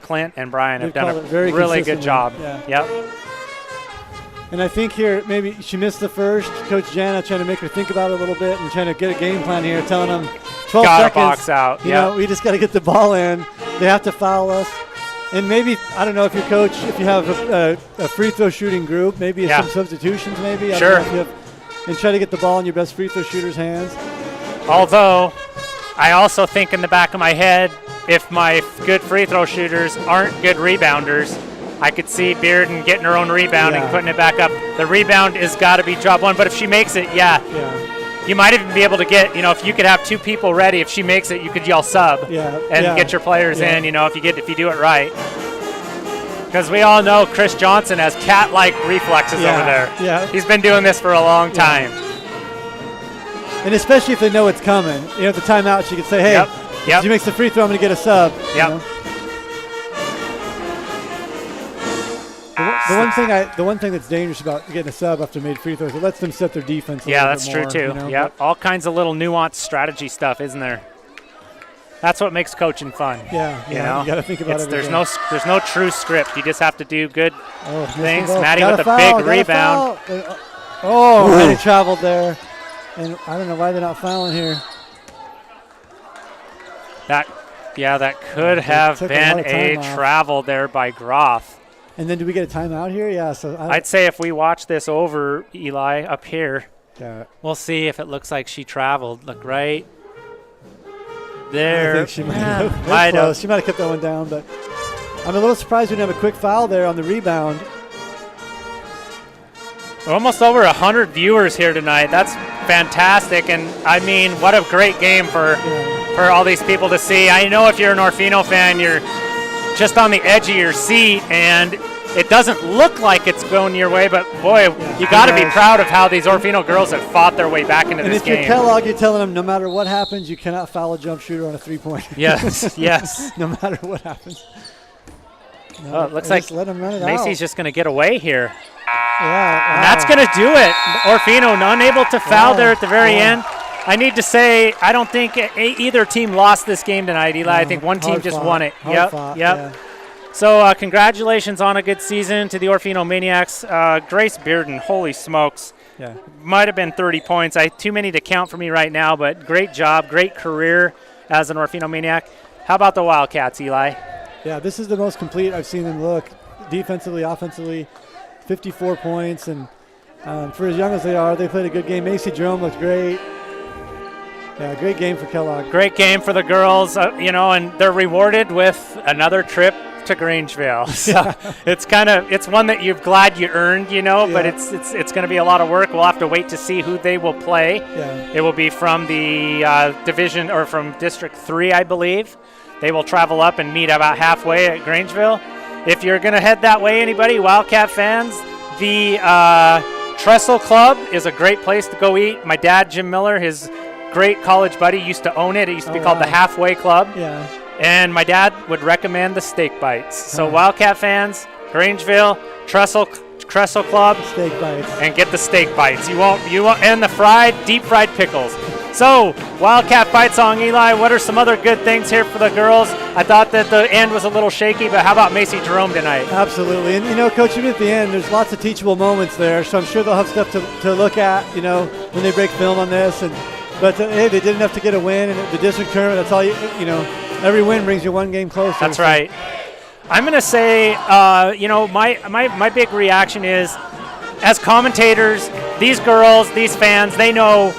Clint, and Brian have done a really good job. Yeah. Yep. And I think here maybe she missed the first. Coach Jana trying to make her think about it a little bit and trying to get a game plan here, telling them 12 Gotta seconds. box out. You know, we just got to get the ball in. They have to foul us. And maybe, I don't know if your coach, if you have a free throw shooting group, maybe some substitutions maybe. I Sure. don't know if you have, and try to get the ball in your best free throw shooter's hands. Although, I also think in the back of my head, if my good free throw shooters aren't good rebounders, I could see Bearden getting her own rebound and putting it back up. The rebound has got to be job one, but if she makes it, you might even be able to get, if you could have two people ready, if she makes it, you could yell sub and get your players in, if you do it right. Because we all know Chris Johnson has cat-like reflexes over there. Yeah. He's been doing this for a long time. And especially if they know it's coming. At the timeout, she could say, hey, if she makes the free throw, I'm going to get a sub. The one thing that's dangerous about getting a sub after made free throws, it lets them set their defense a little that's bit true more, too. All kinds of little nuanced strategy stuff, isn't there? That's what makes coaching fun. You got to think about it. There's no true script. You just have to do good things. Maddie got with a big rebound. Maddie traveled there, and I don't know why they're not fouling here. That could have been a travel there by Groff. And then do we get a timeout here? Yeah. So I'd say if we watch this over, Eli, up here, we'll see if it looks like she traveled. Look right there. I think she might have. She might have kept that one down, but I'm a little surprised we didn't have a quick foul there on the rebound. We're almost over 100 viewers here tonight. That's fantastic, and I mean, what a great game for all these people to see. I know if you're an Orofino fan, you're just on the edge of your seat, and it doesn't look like it's going your way, but boy, you got to be proud of how these Orofino girls have fought their way back into this game. And if you're Kellogg, you're telling them no matter what happens, you cannot foul a jump shooter on a three-point. Yes. No matter what happens. It looks like let them run it Macy's just going to get away here. Yeah. And that's going to do it. Orofino unable to foul there at the very end. I need to say, I don't think either team lost this game tonight, Eli. I think one team just won it. Yep. So congratulations on a good season to the Orofino Maniacs. Grace Bearden, holy smokes. Might have been 30 points. Too many to count for me right now, but great job, great career as an Orofino Maniac. How about the Wildcats, Eli? Yeah, this is the most complete I've seen them look. Defensively, offensively, 54 points. And for as young as they are, they played a good game. Macy Jerome looked great. Yeah, great game for Kellogg. Great game for the girls, and they're rewarded with another trip to Grangeville. So it's one that you're glad you earned, but it's going to be a lot of work. We'll have to wait to see who they will play. It will be from the division or from District 3, I believe. They will travel up and meet about halfway at Grangeville. If you're going to head that way, anybody, Wildcat fans, the Trestle Club is a great place to go eat. My dad, Jim Miller, his great college buddy, used to own it. It used to be called the Halfway Club. And my dad would recommend the steak bites. So Wildcat fans, Grangeville, Trestle Club, steak bites, and get the steak bites. You won't, and the deep fried pickles. So Wildcat fight song, Eli. What are some other good things here for the girls? I thought that the end was a little shaky, but how about Macy Jerome tonight? Absolutely, and Coach, even at the end, there's lots of teachable moments there. So I'm sure they'll have stuff to look at, when they break film on this. But hey, they did enough to get a win in the district tournament. That's all every win brings you one game closer. That's right. I'm going to say, my big reaction is, as commentators, these girls, these fans, they know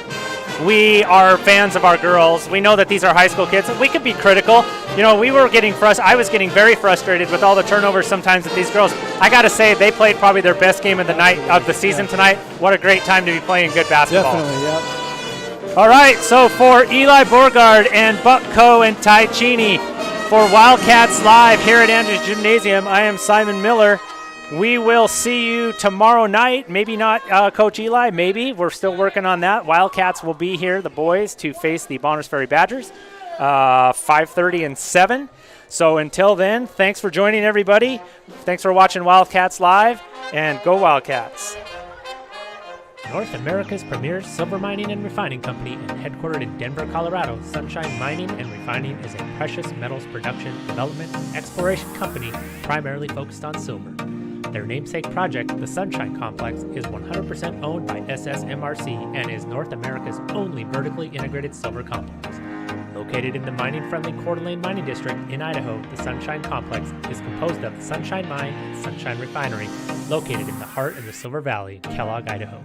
we are fans of our girls. We know that these are high school kids. We could be critical. We were getting I was getting very frustrated with all the turnovers sometimes with these girls. I got to say, they played probably their best game of the season tonight. What a great time to be playing good basketball. Definitely, yeah. All right, so for Eli Borgard and Buck Coe and Ty Cheney, for Wildcats Live here at Andrews Gymnasium, I am Simon Miller. We will see you tomorrow night. Maybe not Coach Eli, maybe. We're still working on that. Wildcats will be here, the boys, to face the Bonners Ferry Badgers, 5:30 and 7. So until then, thanks for joining, everybody. Thanks for watching Wildcats Live, and go Wildcats. North America's premier silver mining and refining company and headquartered in Denver, Colorado, Sunshine Mining and Refining is a precious metals production, development, and exploration company primarily focused on silver. Their namesake project, the Sunshine Complex, is 100% owned by SSMRC and is North America's only vertically integrated silver complex. Located in the mining-friendly Coeur d'Alene Mining District in Idaho, the Sunshine Complex is composed of the Sunshine Mine and Sunshine Refinery, located in the heart of the Silver Valley, Kellogg, Idaho.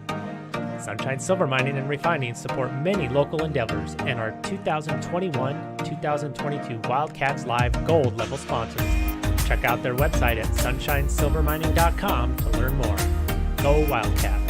Sunshine Silver Mining and Refining support many local endeavors and are 2021-2022 Wildcats Live Gold level sponsors. Check out their website at sunshinesilvermining.com to learn more. Go Wildcats!